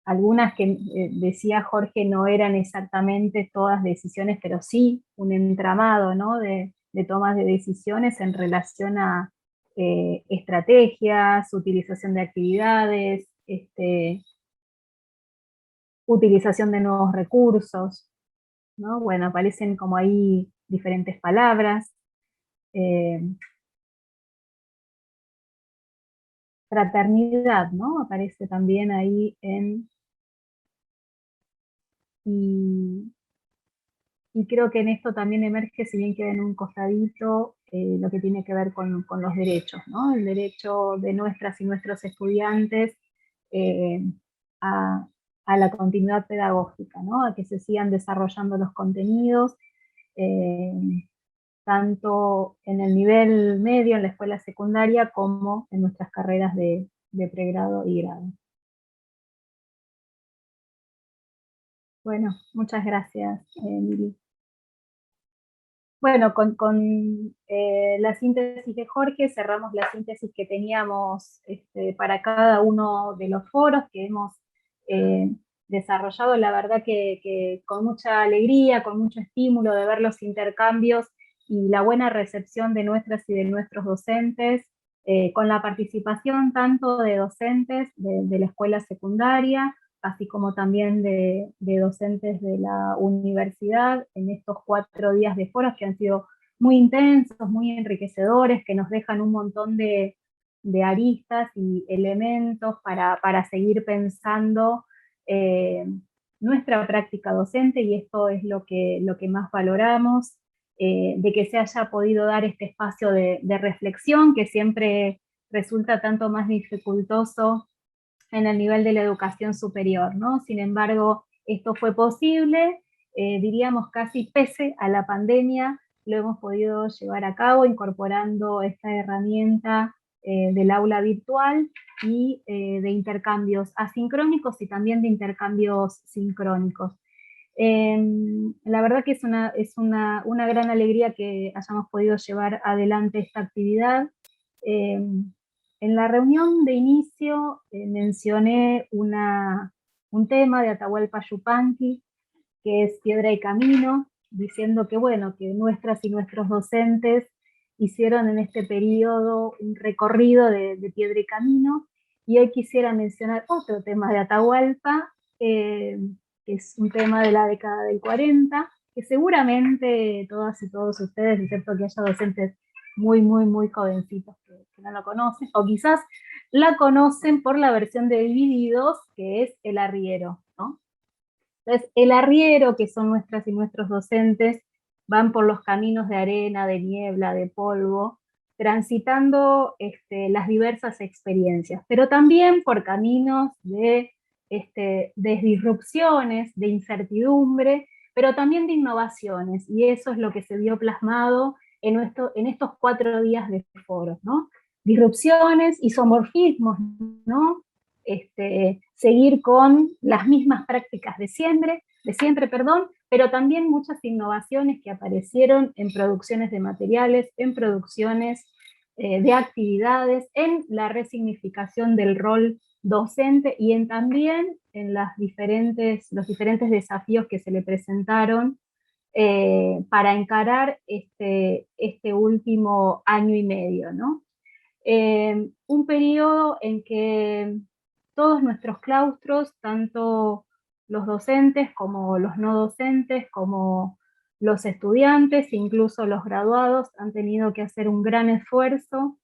Algunas que decía Jorge no eran exactamente todas decisiones, pero sí un entramado, ¿no?, de tomas de decisiones en relación a estrategias, utilización de actividades, utilización de nuevos recursos, ¿no? Bueno, aparecen como ahí diferentes palabras. Fraternidad, ¿no? Aparece también ahí y creo que en esto también emerge, si bien queda en un costadito, lo que tiene que ver con los derechos, ¿no? El derecho de nuestras y nuestros estudiantes eh, a, a la continuidad pedagógica, ¿no? A que se sigan desarrollando los contenidos, eh, tanto en el nivel medio, en la escuela secundaria, como en nuestras carreras de pregrado y grado. Bueno, muchas gracias, Miri. Bueno, con la síntesis de Jorge cerramos la síntesis que teníamos para cada uno de los foros que hemos desarrollado, la verdad que con mucha alegría, con mucho estímulo de ver los intercambios y la buena recepción de nuestras y de nuestros docentes, con la participación tanto de docentes de la escuela secundaria, así como también de docentes de la universidad en estos 4 días de foros que han sido muy intensos, muy enriquecedores, que nos dejan un montón de aristas y elementos para seguir pensando nuestra práctica docente, y esto es lo que más valoramos, de que se haya podido dar este espacio de reflexión que siempre resulta tanto más dificultoso en el nivel de la educación superior, ¿no? Sin embargo, esto fue posible, diríamos casi pese a la pandemia, lo hemos podido llevar a cabo incorporando esta herramienta del aula virtual y de intercambios asincrónicos y también de intercambios sincrónicos. La verdad que es una gran alegría que hayamos podido llevar adelante esta actividad. En la reunión de inicio mencioné un tema de Atahualpa Yupanqui, que es Piedra y Camino, diciendo que, bueno, que nuestras y nuestros docentes hicieron en este periodo un recorrido de Piedra y Camino, y hoy quisiera mencionar otro tema de Atahualpa, que es un tema de la década del 40, que seguramente todas y todos ustedes, excepto que haya docentes muy jovencitos que no lo conocen, o quizás la conocen por la versión de Divididos, que es El Arriero, ¿no? Entonces, el arriero, que son nuestras y nuestros docentes, van por los caminos de arena, de niebla, de polvo, transitando las diversas experiencias, pero también por caminos de disrupciones, de incertidumbre, pero también de innovaciones, y eso es lo que se vio plasmado en estos 4 días de foros, ¿no? Disrupciones, isomorfismos, ¿no? Seguir con las mismas prácticas de siempre, pero también muchas innovaciones que aparecieron en producciones de materiales, en producciones de actividades, en la resignificación del rol docente y también en los diferentes desafíos que se le presentaron para encarar este último año y medio, ¿no? Un periodo en que todos nuestros claustros, tanto los docentes como los no docentes, como los estudiantes, incluso los graduados, han tenido que hacer un gran esfuerzo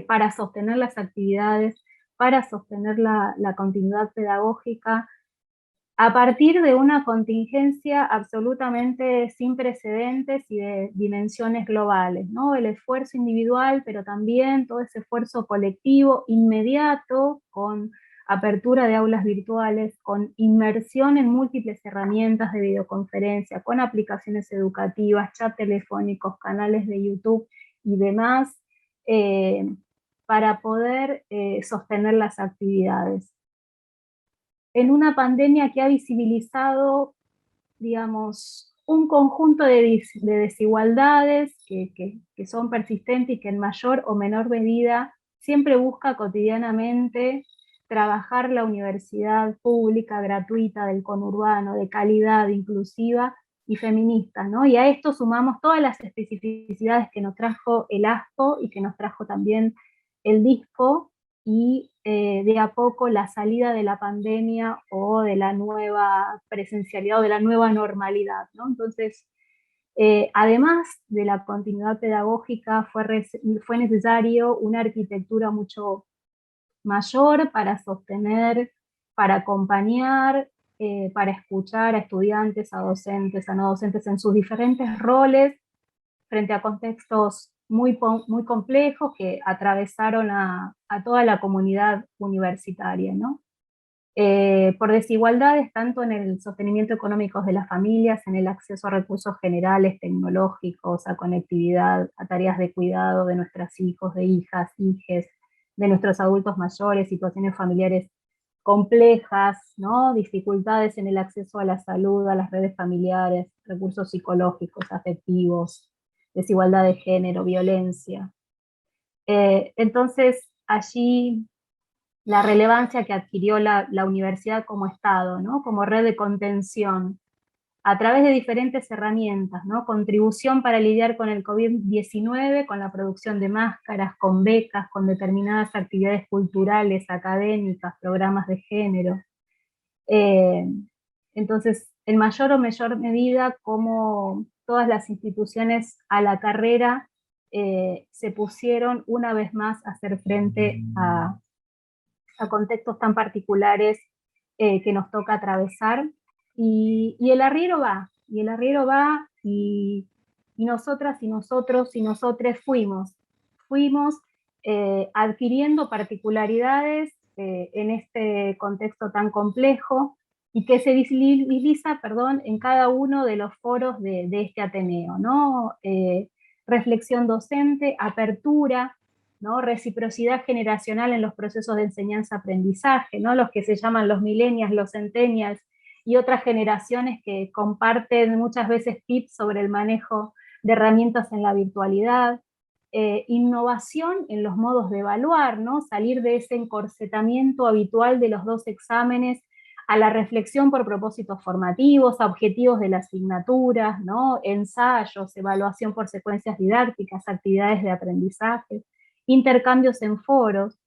para sostener las actividades, para sostener la continuidad pedagógica, a partir de una contingencia absolutamente sin precedentes y de dimensiones globales, ¿no? El esfuerzo individual, pero también todo ese esfuerzo colectivo inmediato, con apertura de aulas virtuales, con inmersión en múltiples herramientas de videoconferencia, con aplicaciones educativas, chat telefónicos, canales de YouTube y demás, para poder sostener las actividades. en una pandemia que ha visibilizado, digamos, un conjunto de desigualdades que son persistentes y que en mayor o menor medida siempre busca cotidianamente trabajar la universidad pública, gratuita, del conurbano, de calidad, inclusiva y feminista, ¿no? Y a esto sumamos todas las especificidades que nos trajo el ASPO y que nos trajo también el DISPO, y de a poco la salida de la pandemia o de la nueva presencialidad o de la nueva normalidad, ¿no? Entonces, además de la continuidad pedagógica, fue necesario una arquitectura mucho mayor para sostener, para acompañar, para escuchar a estudiantes, a docentes, a no docentes en sus diferentes roles, frente a contextos muy complejos que atravesaron a toda la comunidad universitaria, ¿no? Por desigualdades tanto en el sostenimiento económico de las familias, en el acceso a recursos generales, tecnológicos, a conectividad, a tareas de cuidado de nuestros hijos, de hijas, hijes, de nuestros adultos mayores, situaciones familiares complejas, ¿no? Dificultades en el acceso a la salud, a las redes familiares, recursos psicológicos, afectivos, desigualdad de género, violencia. Entonces, allí la relevancia que adquirió la universidad como Estado, ¿no? Como red de contención, a través de diferentes herramientas, ¿no? Contribución para lidiar con el COVID-19, con la producción de máscaras, con becas, con determinadas actividades culturales, académicas, programas de género. Entonces, en mayor o menor medida, como todas las instituciones a la carrera se pusieron una vez más a hacer frente a contextos tan particulares que nos toca atravesar, y el arriero va, y nosotras y nosotros y nosotres fuimos adquiriendo particularidades en este contexto tan complejo, y que se visibiliza, en cada uno de los foros de este Ateneo, ¿no? Reflexión docente, apertura, ¿no? Reciprocidad generacional en los procesos de enseñanza-aprendizaje, ¿no? Los que se llaman los millennials, los centennials, y otras generaciones que comparten muchas veces tips sobre el manejo de herramientas en la virtualidad. Innovación en los modos de evaluar, ¿no? Salir de ese encorsetamiento habitual de los 2 exámenes a la reflexión por propósitos formativos, a objetivos de la asignatura, ¿no? Ensayos, evaluación por secuencias didácticas, actividades de aprendizaje, intercambios en foros,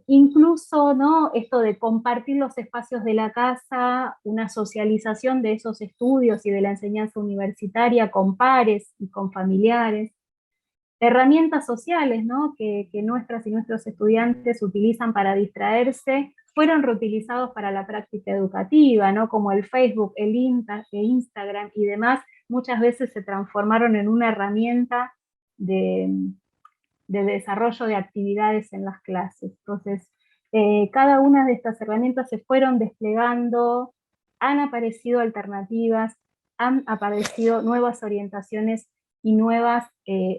incluso, ¿no? Esto de compartir los espacios de la casa, una socialización de esos estudios y de la enseñanza universitaria con pares y con familiares. Herramientas sociales, ¿no? que nuestras y nuestros estudiantes utilizan para distraerse, fueron reutilizados para la práctica educativa, ¿no? Como el Facebook, el Instagram y demás, muchas veces se transformaron en una herramienta de desarrollo de actividades en las clases. Entonces, cada una de estas herramientas se fueron desplegando, han aparecido alternativas, han aparecido nuevas orientaciones y nuevas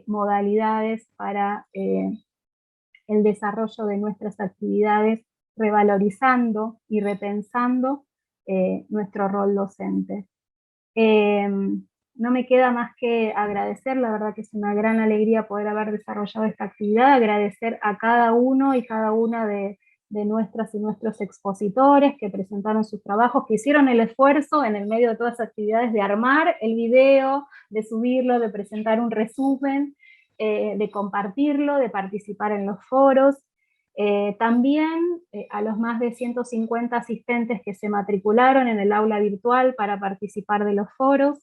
modalidades para el desarrollo de nuestras actividades, revalorizando y repensando nuestro rol docente. No me queda más que agradecer, la verdad que es una gran alegría poder haber desarrollado esta actividad, agradecer a cada uno y cada una de nuestras y nuestros expositores que presentaron sus trabajos, que hicieron el esfuerzo en el medio de todas las actividades de armar el video, de subirlo, de presentar un resumen, de compartirlo, de participar en los foros. También a los más de 150 asistentes que se matricularon en el aula virtual para participar de los foros.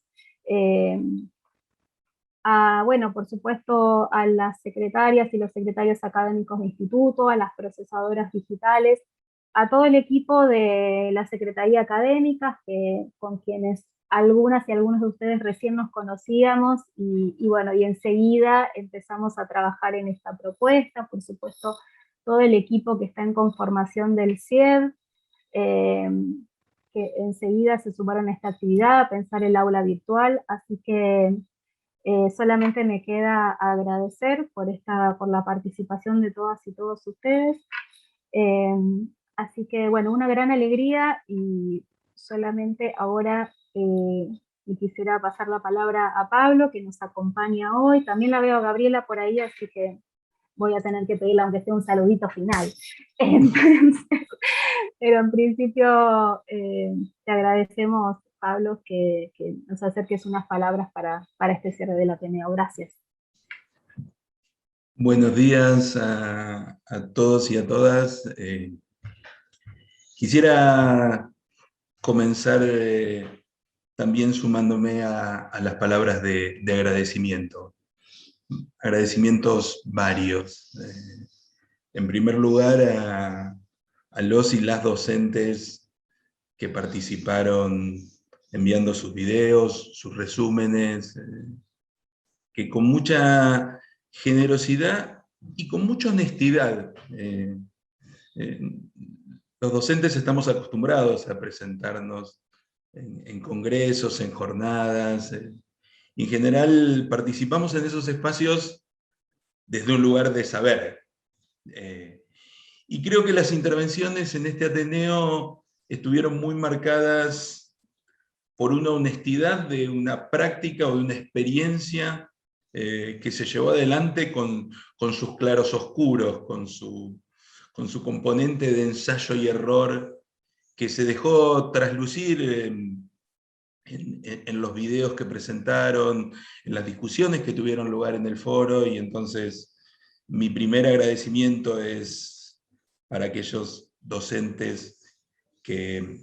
Bueno, por supuesto, a las secretarias y los secretarios académicos de instituto, a las procesadoras digitales, a todo el equipo de la Secretaría Académica, con quienes algunas y algunos de ustedes recién nos conocíamos, y bueno, y enseguida empezamos a trabajar en esta propuesta. Por supuesto, todo el equipo que está en conformación del CIED, que enseguida se sumaron a esta actividad, a pensar el aula virtual, así que solamente me queda agradecer por la participación de todas y todos ustedes. Así que bueno, una gran alegría y solamente ahora quisiera pasar la palabra a Pablo, que nos acompaña hoy. También la veo a Gabriela por ahí, así que voy a tener que pedirle aunque sea un saludito final. Entonces, pero en principio te agradecemos, Pablo, que nos acerques unas palabras para este cierre del Ateneo. Gracias. Buenos días a todos y a todas. Quisiera comenzar también sumándome a las palabras de agradecimiento. Agradecimientos varios. En primer lugar, a los y las docentes que participaron enviando sus videos, sus resúmenes, que con mucha generosidad y con mucha honestidad. Los docentes estamos acostumbrados a presentarnos en congresos, en jornadas. En general participamos en esos espacios desde un lugar de saber. Y creo que las intervenciones en este Ateneo estuvieron muy marcadas por una honestidad de una práctica o de una experiencia que se llevó adelante con sus claros oscuros, con su componente de ensayo y error, que se dejó traslucir en los videos que presentaron, en las discusiones que tuvieron lugar en el foro, y entonces mi primer agradecimiento es para aquellos docentes que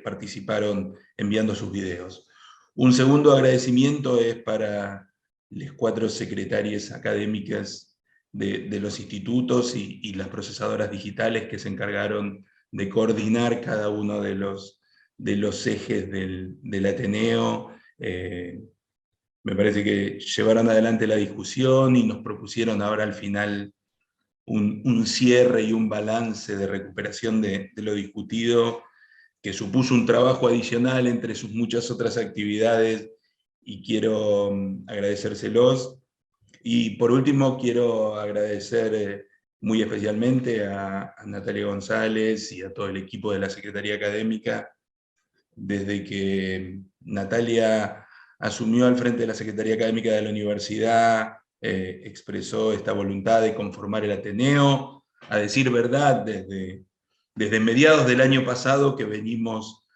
participaron enviando sus videos. Un segundo agradecimiento es para las 4 secretarias académicas de los institutos y las procesadoras digitales que se encargaron de coordinar cada uno de los ejes del Ateneo. Me parece que llevaron adelante la discusión y nos propusieron ahora al final un cierre y un balance de recuperación de lo discutido, que supuso un trabajo adicional entre sus muchas otras actividades, y quiero agradecérselos. Y por último quiero agradecer muy especialmente a Natalia González y a todo el equipo de la Secretaría Académica. Desde que Natalia asumió al frente de la Secretaría Académica de la Universidad, expresó esta voluntad de conformar el Ateneo. A decir verdad, desde mediados del año pasado que venimos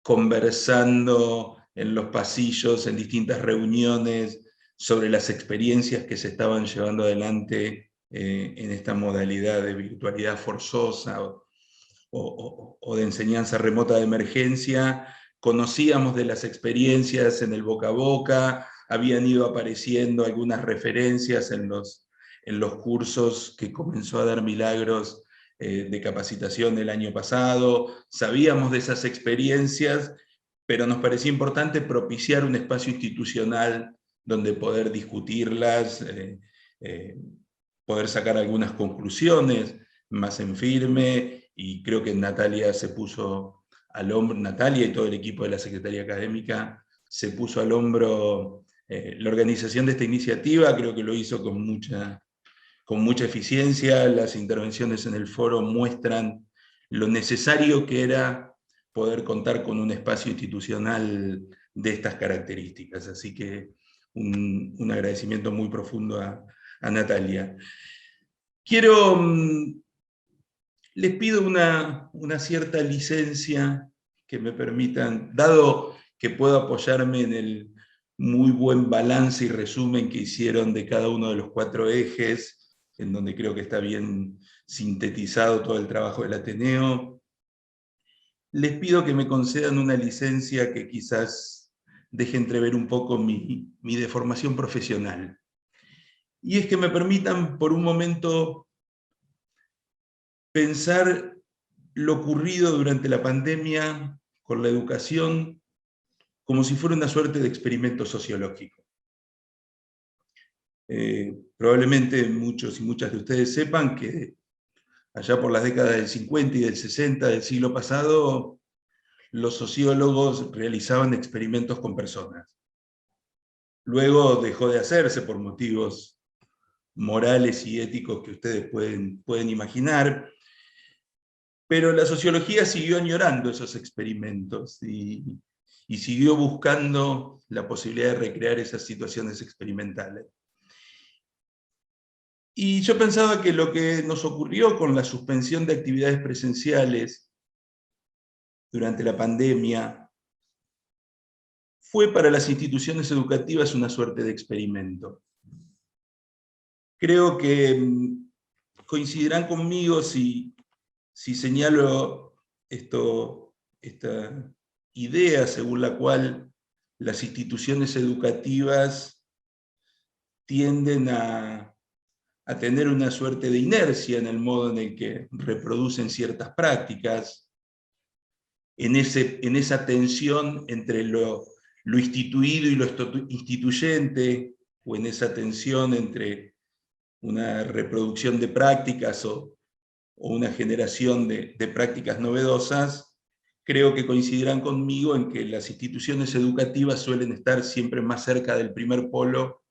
conversando en los pasillos, en distintas reuniones, sobre las experiencias que se estaban llevando adelante en esta modalidad de virtualidad forzosa o de enseñanza remota de emergencia. Conocíamos de las experiencias en el boca a boca, habían ido apareciendo algunas referencias en los cursos que comenzó a dar Milagros de capacitación el año pasado. Sabíamos de esas experiencias, pero nos parecía importante propiciar un espacio institucional donde poder discutirlas, poder sacar algunas conclusiones más en firme, y creo que Natalia se puso al hombro, Natalia y todo el equipo de la Secretaría Académica se puso al hombro la organización de esta iniciativa. Creo que lo hizo con mucha eficiencia. Las intervenciones en el foro muestran lo necesario que era poder contar con un espacio institucional de estas características. Así que un agradecimiento muy profundo a Natalia. Les pido una cierta licencia que me permitan, dado que puedo apoyarme en el muy buen balance y resumen que hicieron de cada uno de los 4 ejes, en donde creo que está bien sintetizado todo el trabajo del Ateneo. Les pido que me concedan una licencia que quizás deje entrever un poco mi deformación profesional. Y es que me permitan por un momento pensar lo ocurrido durante la pandemia con la educación como si fuera una suerte de experimento sociológico. Probablemente muchos y muchas de ustedes sepan que allá por las décadas del 50 y del 60 del siglo pasado, los sociólogos realizaban experimentos con personas. Luego dejó de hacerse por motivos morales y éticos que ustedes pueden imaginar, Pero la sociología siguió añorando esos experimentos y siguió buscando la posibilidad de recrear esas situaciones experimentales. Y yo pensaba que lo que nos ocurrió con la suspensión de actividades presenciales durante la pandemia fue para las instituciones educativas una suerte de experimento. Creo que coincidirán conmigo si señalo esta idea según la cual las instituciones educativas tienden a tener una suerte de inercia en el modo en el que reproducen ciertas prácticas, en esa tensión entre lo instituido y lo instituyente, o en esa tensión entre una reproducción de prácticas o una generación de prácticas novedosas. Creo que coincidirán conmigo en que las instituciones educativas suelen estar siempre más cerca del primer polo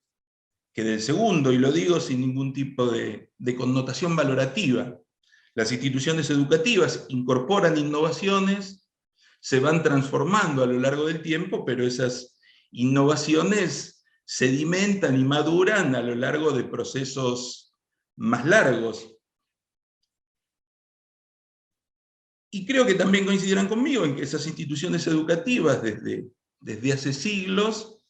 que del segundo, y lo digo sin ningún tipo de connotación valorativa. Las instituciones educativas incorporan innovaciones, se van transformando a lo largo del tiempo, pero esas innovaciones sedimentan y maduran a lo largo de procesos más largos. Y creo que también coincidirán conmigo en que esas instituciones educativas desde hace siglos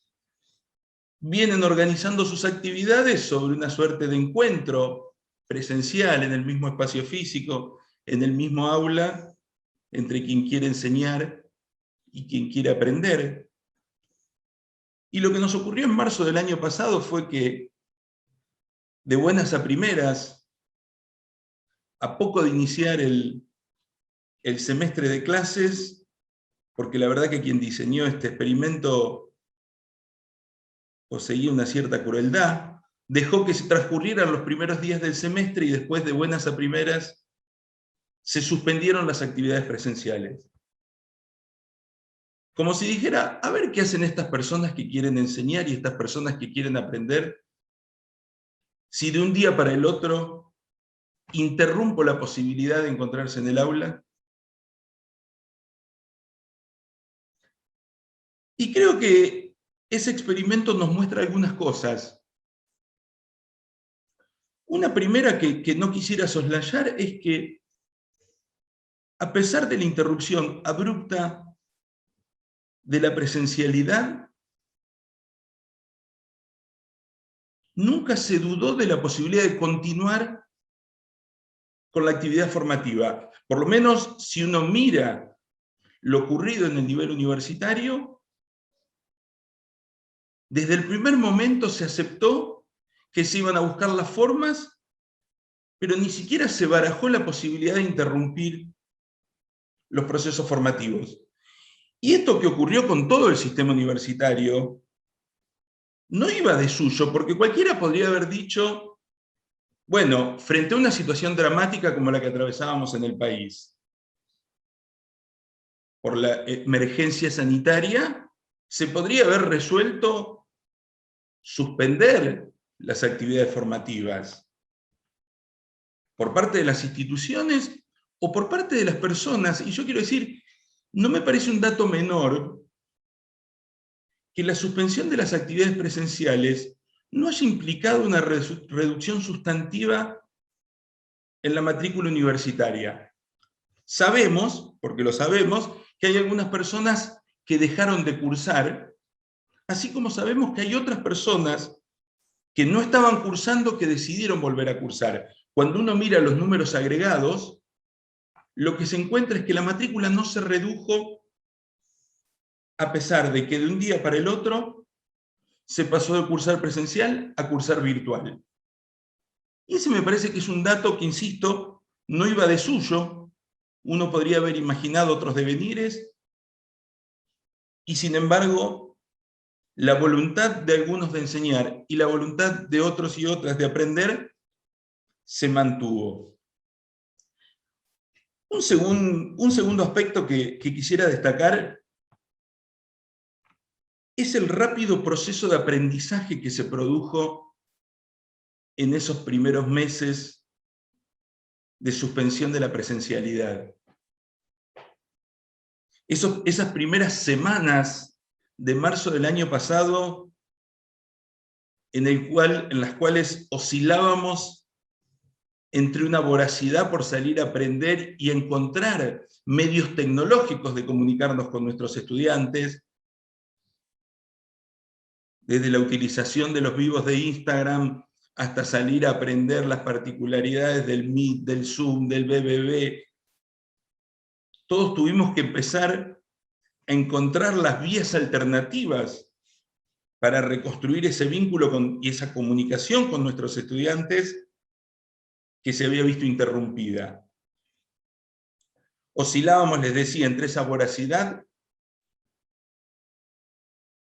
vienen organizando sus actividades sobre una suerte de encuentro presencial en el mismo espacio físico, en el mismo aula, entre quien quiere enseñar y quien quiere aprender. Y lo que nos ocurrió en marzo del año pasado fue que, de buenas a primeras, a poco de iniciar el semestre de clases, porque la verdad que quien diseñó este experimento poseía una cierta crueldad, dejó que se transcurrieran los primeros días del semestre y después, de buenas a primeras, se suspendieron las actividades presenciales. Como si dijera, a ver qué hacen estas personas que quieren enseñar y estas personas que quieren aprender, si de un día para el otro interrumpo la posibilidad de encontrarse en el aula. Y creo que ese experimento nos muestra algunas cosas. Una primera que no quisiera soslayar es que, a pesar de la interrupción abrupta de la presencialidad, nunca se dudó de la posibilidad de continuar con la actividad formativa. Por lo menos, si uno mira lo ocurrido en el nivel universitario, desde el primer momento se aceptó que se iban a buscar las formas, pero ni siquiera se barajó la posibilidad de interrumpir los procesos formativos. Y esto que ocurrió con todo el sistema universitario no iba de suyo, porque cualquiera podría haber dicho, bueno, frente a una situación dramática como la que atravesábamos en el país, por la emergencia sanitaria, se podría haber resuelto suspender las actividades formativas por parte de las instituciones o por parte de las personas. Y yo quiero decir, no me parece un dato menor que la suspensión de las actividades presenciales no haya implicado una reducción sustantiva en la matrícula universitaria. Sabemos, porque lo sabemos, que hay algunas personas que dejaron de cursar, así como sabemos que hay otras personas que no estaban cursando que decidieron volver a cursar. Cuando uno mira los números agregados, lo que se encuentra es que la matrícula no se redujo a pesar de que de un día para el otro se pasó de cursar presencial a cursar virtual. Y ese me parece que es un dato que, insisto, no iba de suyo. Uno podría haber imaginado otros devenires, y sin embargo, la voluntad de algunos de enseñar y la voluntad de otros y otras de aprender se mantuvo. Un segundo aspecto que quisiera destacar es el rápido proceso de aprendizaje que se produjo en esos primeros meses de suspensión de la presencialidad. esas primeras semanas de marzo del año pasado, en las cuales oscilábamos entre una voracidad por salir a aprender y encontrar medios tecnológicos de comunicarnos con nuestros estudiantes, desde la utilización de los vivos de Instagram hasta salir a aprender las particularidades del Meet, del Zoom, del BBB. Todos tuvimos que empezar a encontrar las vías alternativas para reconstruir ese vínculo y esa comunicación con nuestros estudiantes que se había visto interrumpida. Oscilábamos, les decía, entre esa voracidad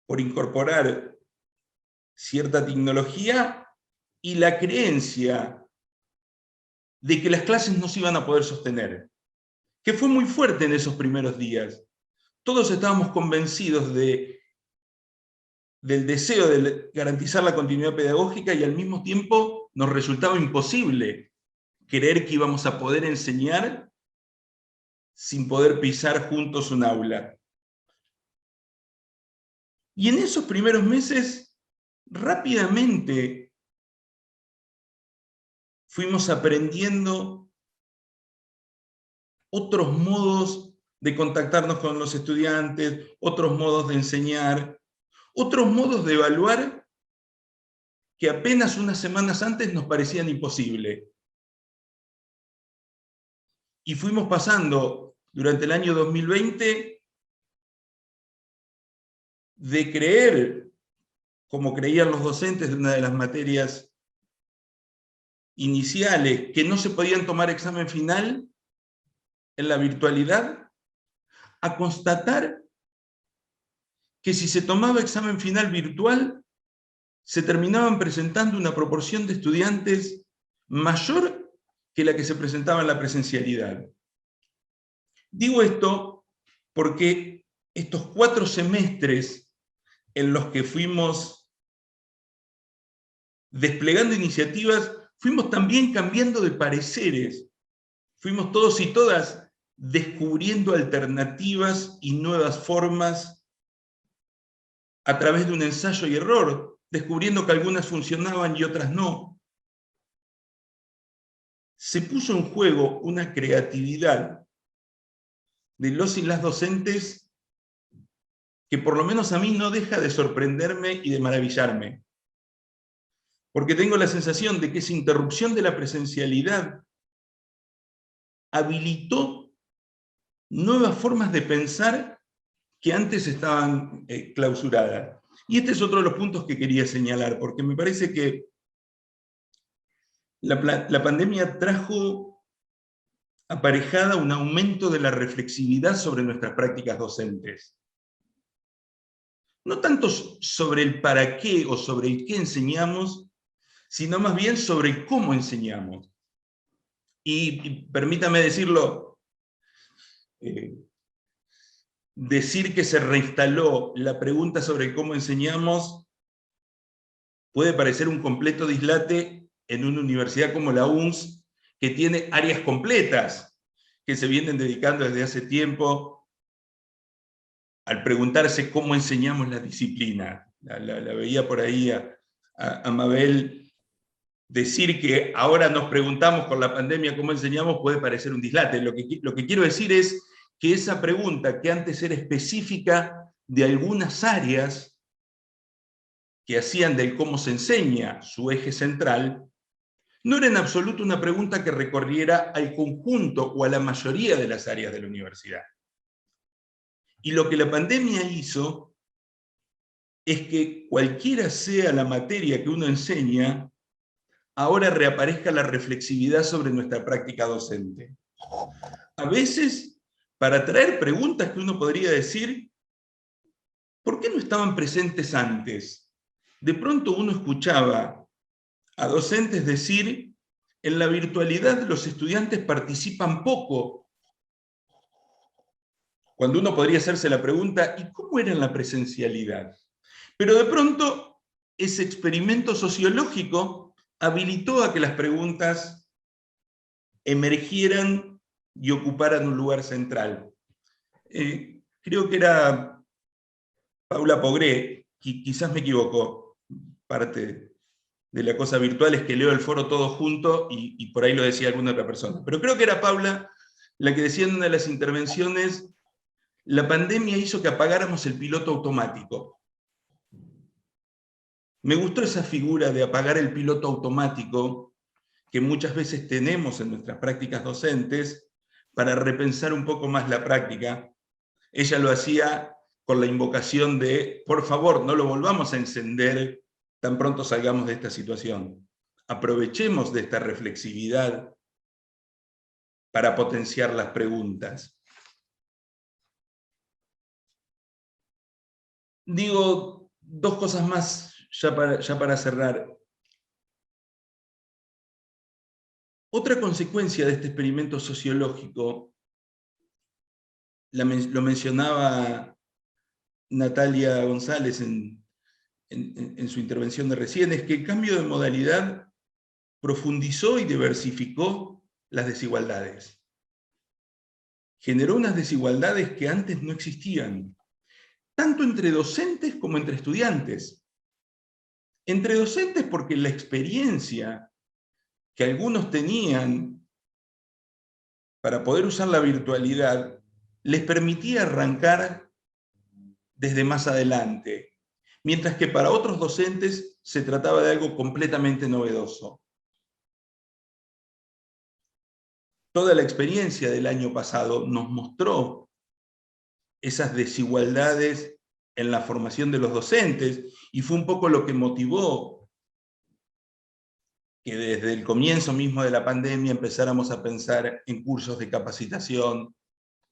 por incorporar cierta tecnología y la creencia de que las clases no se iban a poder sostener, que fue muy fuerte en esos primeros días. Todos estábamos convencidos del deseo de garantizar la continuidad pedagógica y al mismo tiempo nos resultaba imposible creer que íbamos a poder enseñar sin poder pisar juntos un aula. Y en esos primeros meses, rápidamente fuimos aprendiendo otros modos de contactarnos con los estudiantes, otros modos de enseñar, otros modos de evaluar que apenas unas semanas antes nos parecían imposibles. Y fuimos pasando durante el año 2020 de creer, como creían los docentes de una de las materias iniciales, que no se podían tomar examen final en la virtualidad, a constatar que si se tomaba examen final virtual, se terminaban presentando una proporción de estudiantes mayor que la que se presentaba en la presencialidad. Digo esto porque estos 4 semestres en los que fuimos desplegando iniciativas, fuimos también cambiando de pareceres, fuimos todos y todas descubriendo alternativas y nuevas formas a través de un ensayo y error, descubriendo que algunas funcionaban y otras no. Se puso en juego una creatividad de los y las docentes que por lo menos a mí no deja de sorprenderme y de maravillarme. Porque tengo la sensación de que esa interrupción de la presencialidad habilitó nuevas formas de pensar que antes estaban clausuradas. Y este es otro de los puntos que quería señalar, porque me parece que la pandemia trajo aparejada un aumento de la reflexividad sobre nuestras prácticas docentes. No tanto sobre el para qué o sobre el qué enseñamos, sino más bien sobre cómo enseñamos. Y permítame decirlo, decir que se reinstaló la pregunta sobre cómo enseñamos puede parecer un completo dislate en una universidad como la UNS, que tiene áreas completas que se vienen dedicando desde hace tiempo al preguntarse cómo enseñamos la disciplina. La veía por ahí a Mabel decir que ahora nos preguntamos con la pandemia cómo enseñamos puede parecer un dislate. Lo que quiero decir es que esa pregunta, que antes era específica de algunas áreas que hacían del cómo se enseña su eje central, no era en absoluto una pregunta que recorriera al conjunto o a la mayoría de las áreas de la universidad. Y lo que la pandemia hizo es que cualquiera sea la materia que uno enseña, ahora reaparezca la reflexividad sobre nuestra práctica docente. A veces, para traer preguntas que uno podría decir, ¿por qué no estaban presentes antes? De pronto uno escuchaba a docentes decir, en la virtualidad los estudiantes participan poco. Cuando uno podría hacerse la pregunta, ¿y cómo era en la presencialidad? Pero de pronto, ese experimento sociológico habilitó a que las preguntas emergieran y ocuparan un lugar central. creo que era Paula Pogré, quizás me equivoco, parte de la cosa virtual es que leo el foro todo junto y por ahí lo decía alguna otra persona. Pero creo que era Paula la que decía en una de las intervenciones, la pandemia hizo que apagáramos el piloto automático. Me gustó esa figura de apagar el piloto automático que muchas veces tenemos en nuestras prácticas docentes para repensar un poco más la práctica. Ella lo hacía con la invocación de, por favor, no lo volvamos a encender tan pronto salgamos de esta situación. Aprovechemos de esta reflexividad para potenciar las preguntas. Digo dos cosas más ya para cerrar. Otra consecuencia de este experimento sociológico, lo mencionaba Natalia González en su intervención de recién, es que el cambio de modalidad profundizó y diversificó las desigualdades. Generó unas desigualdades que antes no existían, tanto entre docentes como entre estudiantes. Entre docentes porque la experiencia que algunos tenían para poder usar la virtualidad les permitía arrancar desde más adelante, mientras que para otros docentes se trataba de algo completamente novedoso. Toda la experiencia del año pasado nos mostró esas desigualdades en la formación de los docentes, y fue un poco lo que motivó que desde el comienzo mismo de la pandemia empezáramos a pensar en cursos de capacitación,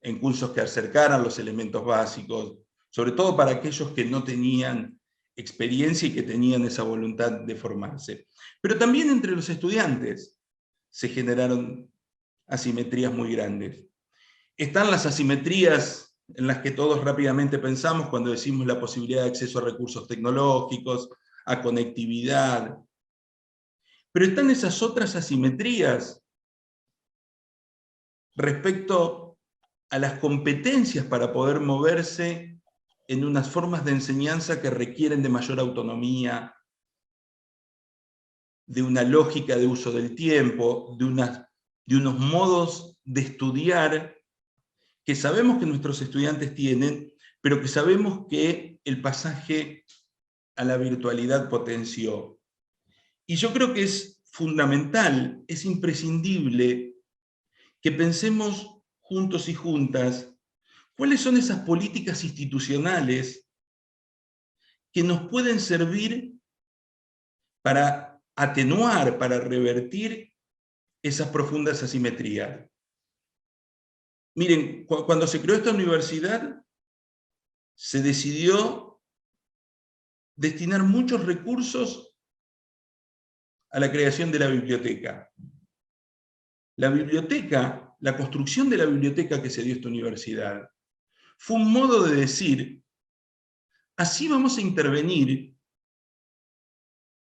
en cursos que acercaran los elementos básicos, sobre todo para aquellos que no tenían experiencia y que tenían esa voluntad de formarse. Pero también entre los estudiantes se generaron asimetrías muy grandes. Están las asimetrías en las que todos rápidamente pensamos cuando decimos la posibilidad de acceso a recursos tecnológicos, a conectividad. Pero están esas otras asimetrías respecto a las competencias para poder moverse en unas formas de enseñanza que requieren de mayor autonomía, de una lógica de uso del tiempo, de unos modos de estudiar que sabemos que nuestros estudiantes tienen, pero que sabemos que el pasaje a la virtualidad potenció. Y yo creo que es fundamental, es imprescindible que pensemos juntos y juntas cuáles son esas políticas institucionales que nos pueden servir para atenuar, para revertir esas profundas asimetrías. Miren, cuando se creó esta universidad, se decidió destinar muchos recursos a la creación de la biblioteca. La biblioteca, la construcción de la biblioteca que se dio a esta universidad, fue un modo de decir, así vamos a intervenir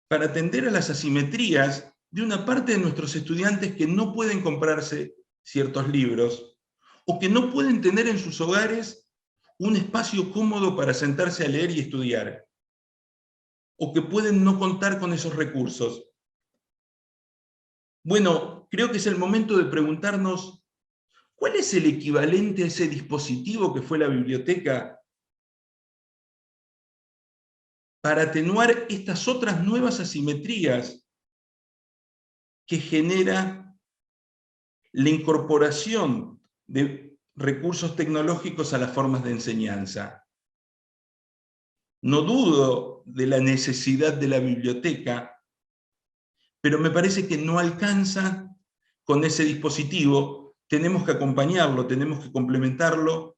para atender a las asimetrías de una parte de nuestros estudiantes que no pueden comprarse ciertos libros, o que no pueden tener en sus hogares un espacio cómodo para sentarse a leer y estudiar, o que pueden no contar con esos recursos. Bueno, creo que es el momento de preguntarnos, ¿cuál es el equivalente a ese dispositivo que fue la biblioteca para atenuar estas otras nuevas asimetrías que genera la incorporación de recursos tecnológicos a las formas de enseñanza? No dudo de la necesidad de la biblioteca, pero me parece que no alcanza con ese dispositivo. Tenemos que acompañarlo, tenemos que complementarlo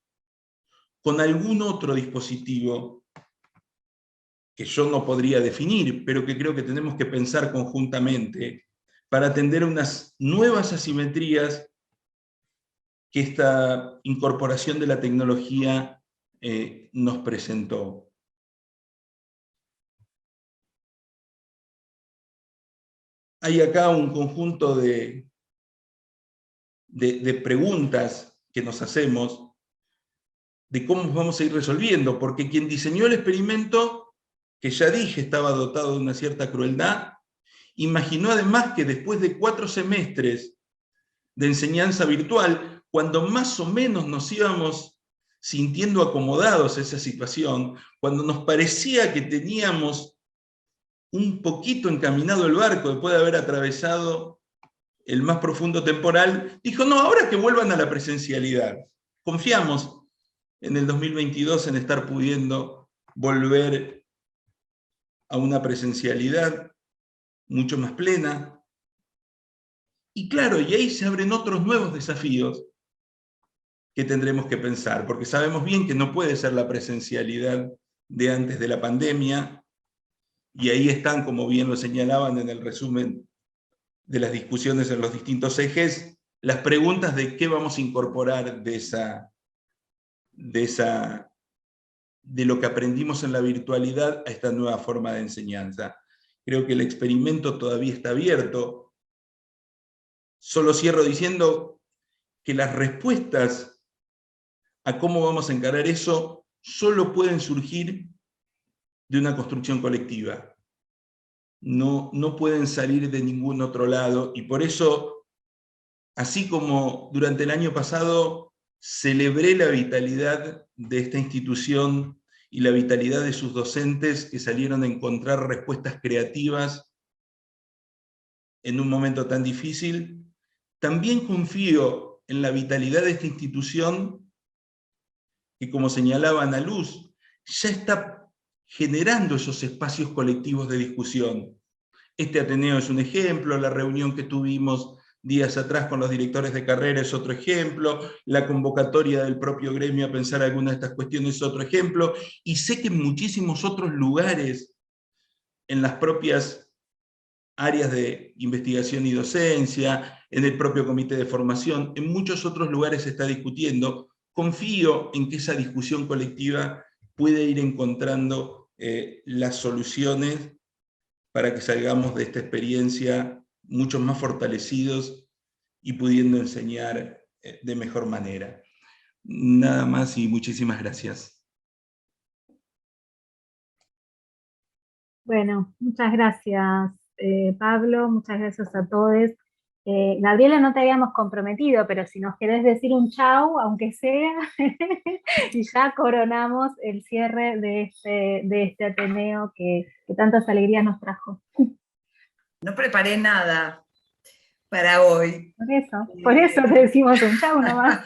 con algún otro dispositivo que yo no podría definir, pero que creo que tenemos que pensar conjuntamente para atender unas nuevas asimetrías que esta incorporación de la tecnología nos presentó. Hay acá un conjunto de preguntas que nos hacemos de cómo vamos a ir resolviendo, porque quien diseñó el experimento, que ya dije estaba dotado de una cierta crueldad, imaginó además que después de 4 semestres de enseñanza virtual, cuando más o menos nos íbamos sintiendo acomodados a esa situación, cuando nos parecía que teníamos un poquito encaminado el barco después de haber atravesado el más profundo temporal, dijo, no, ahora que vuelvan a la presencialidad. Confiamos en el 2022 en estar pudiendo volver a una presencialidad mucho más plena. Y claro, y ahí se abren otros nuevos desafíos que tendremos que pensar, porque sabemos bien que no puede ser la presencialidad de antes de la pandemia, y ahí están, como bien lo señalaban en el resumen de las discusiones en los distintos ejes, las preguntas de qué vamos a incorporar de lo que aprendimos en la virtualidad a esta nueva forma de enseñanza. Creo que el experimento todavía está abierto. Solo cierro diciendo que las respuestas a cómo vamos a encarar eso solo pueden surgir de una construcción colectiva. No pueden salir de ningún otro lado, y por eso, así como durante el año pasado celebré la vitalidad de esta institución y la vitalidad de sus docentes que salieron a encontrar respuestas creativas en un momento tan difícil, también confío en la vitalidad de esta institución que, como señalaba Ana Luz, ya está generando esos espacios colectivos de discusión. Este Ateneo es un ejemplo, la reunión que tuvimos días atrás con los directores de carrera es otro ejemplo, la convocatoria del propio gremio a pensar algunas de estas cuestiones es otro ejemplo, y sé que en muchísimos otros lugares, en las propias áreas de investigación y docencia, en el propio comité de formación, en muchos otros lugares se está discutiendo. Confío en que esa discusión colectiva puede ir encontrando las soluciones para que salgamos de esta experiencia mucho más fortalecidos y pudiendo enseñar de mejor manera. Nada más y muchísimas gracias. Bueno, muchas gracias, Pablo, muchas gracias a todos. Gabriela, no te habíamos comprometido, pero si nos querés decir un chau, aunque sea, y ya coronamos el cierre de este Ateneo que tantas alegrías nos trajo. No preparé nada para hoy. Por eso te decimos un chau nomás.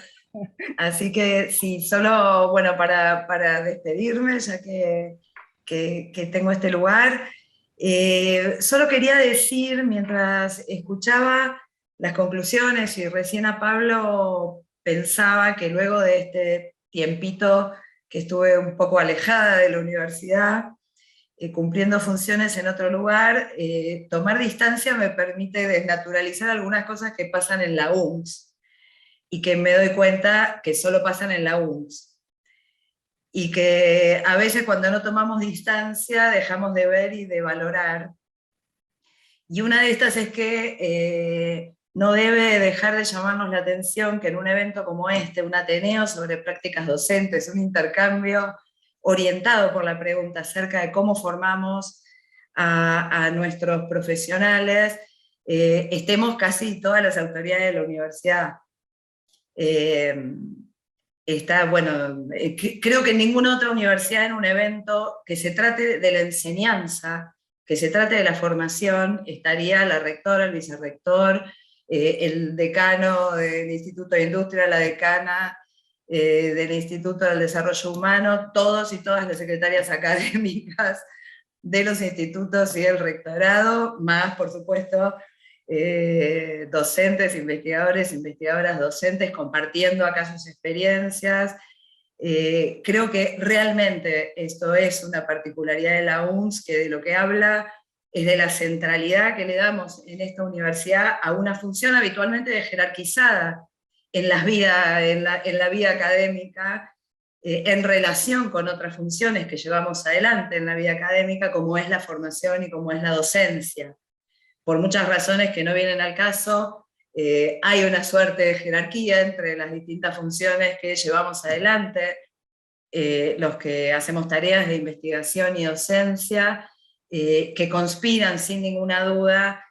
Así que sí, solo bueno, para despedirme, ya que tengo este lugar, solo quería decir, mientras escuchaba las conclusiones, y recién a Pablo pensaba que luego de este tiempito que estuve un poco alejada de la universidad, cumpliendo funciones en otro lugar, tomar distancia me permite desnaturalizar algunas cosas que pasan en la UMS, y que me doy cuenta que solo pasan en la UMS. Y que a veces cuando no tomamos distancia dejamos de ver y de valorar. Y una de estas es que no debe dejar de llamarnos la atención que en un evento como este, un Ateneo sobre prácticas docentes, un intercambio orientado por la pregunta acerca de cómo formamos a nuestros profesionales, estemos casi todas las autoridades de la universidad. Creo que en ninguna otra universidad, en un evento que se trate de la enseñanza, que se trate de la formación, estaría la rectora, el vicerrector, el decano del Instituto de Industria, la decana del Instituto del Desarrollo Humano, todos y todas las secretarias académicas de los institutos y el rectorado, más por supuesto docentes, investigadores, investigadoras, docentes, compartiendo acá sus experiencias. Creo que realmente esto es una particularidad de la UMS, que de lo que habla es de la centralidad que le damos en esta universidad a una función habitualmente jerarquizada en la vida académica, en relación con otras funciones que llevamos adelante en la vida académica, como es la formación y como es la docencia. Por muchas razones que no vienen al caso, hay una suerte de jerarquía entre las distintas funciones que llevamos adelante los que hacemos tareas de investigación y docencia, que conspiran sin ninguna duda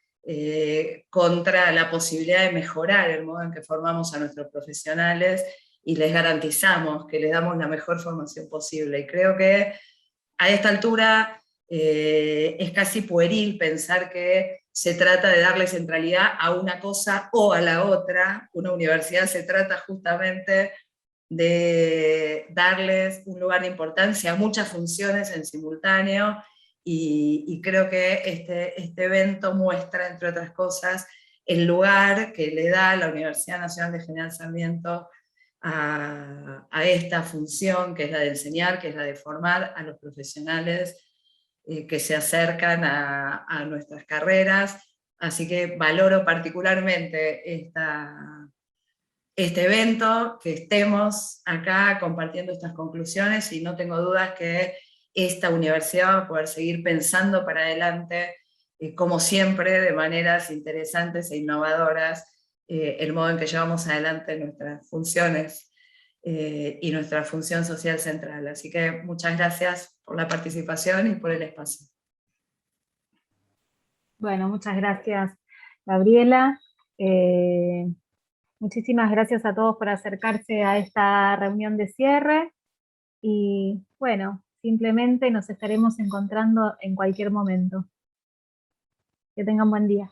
contra la posibilidad de mejorar el modo en que formamos a nuestros profesionales y les garantizamos que les damos la mejor formación posible. Y creo que a esta altura es casi pueril pensar que se trata de darle centralidad a una cosa o a la otra. Una universidad se trata justamente de darles un lugar de importancia a muchas funciones en simultáneo, y creo que este evento muestra, entre otras cosas, el lugar que le da la Universidad Nacional de General Sarmiento a esta función, que es la de enseñar, que es la de formar a los profesionales que se acercan a nuestras carreras. Así que valoro particularmente este evento, que estemos acá compartiendo estas conclusiones, y no tengo dudas que esta universidad va a poder seguir pensando para adelante, como siempre, de maneras interesantes e innovadoras, el modo en que llevamos adelante nuestras funciones y nuestra función social central. Así que muchas gracias por la participación y por el espacio. Bueno, muchas gracias, Gabriela. Muchísimas gracias a todos por acercarse a esta reunión de cierre, y bueno, simplemente nos estaremos encontrando en cualquier momento. Que tengan buen día.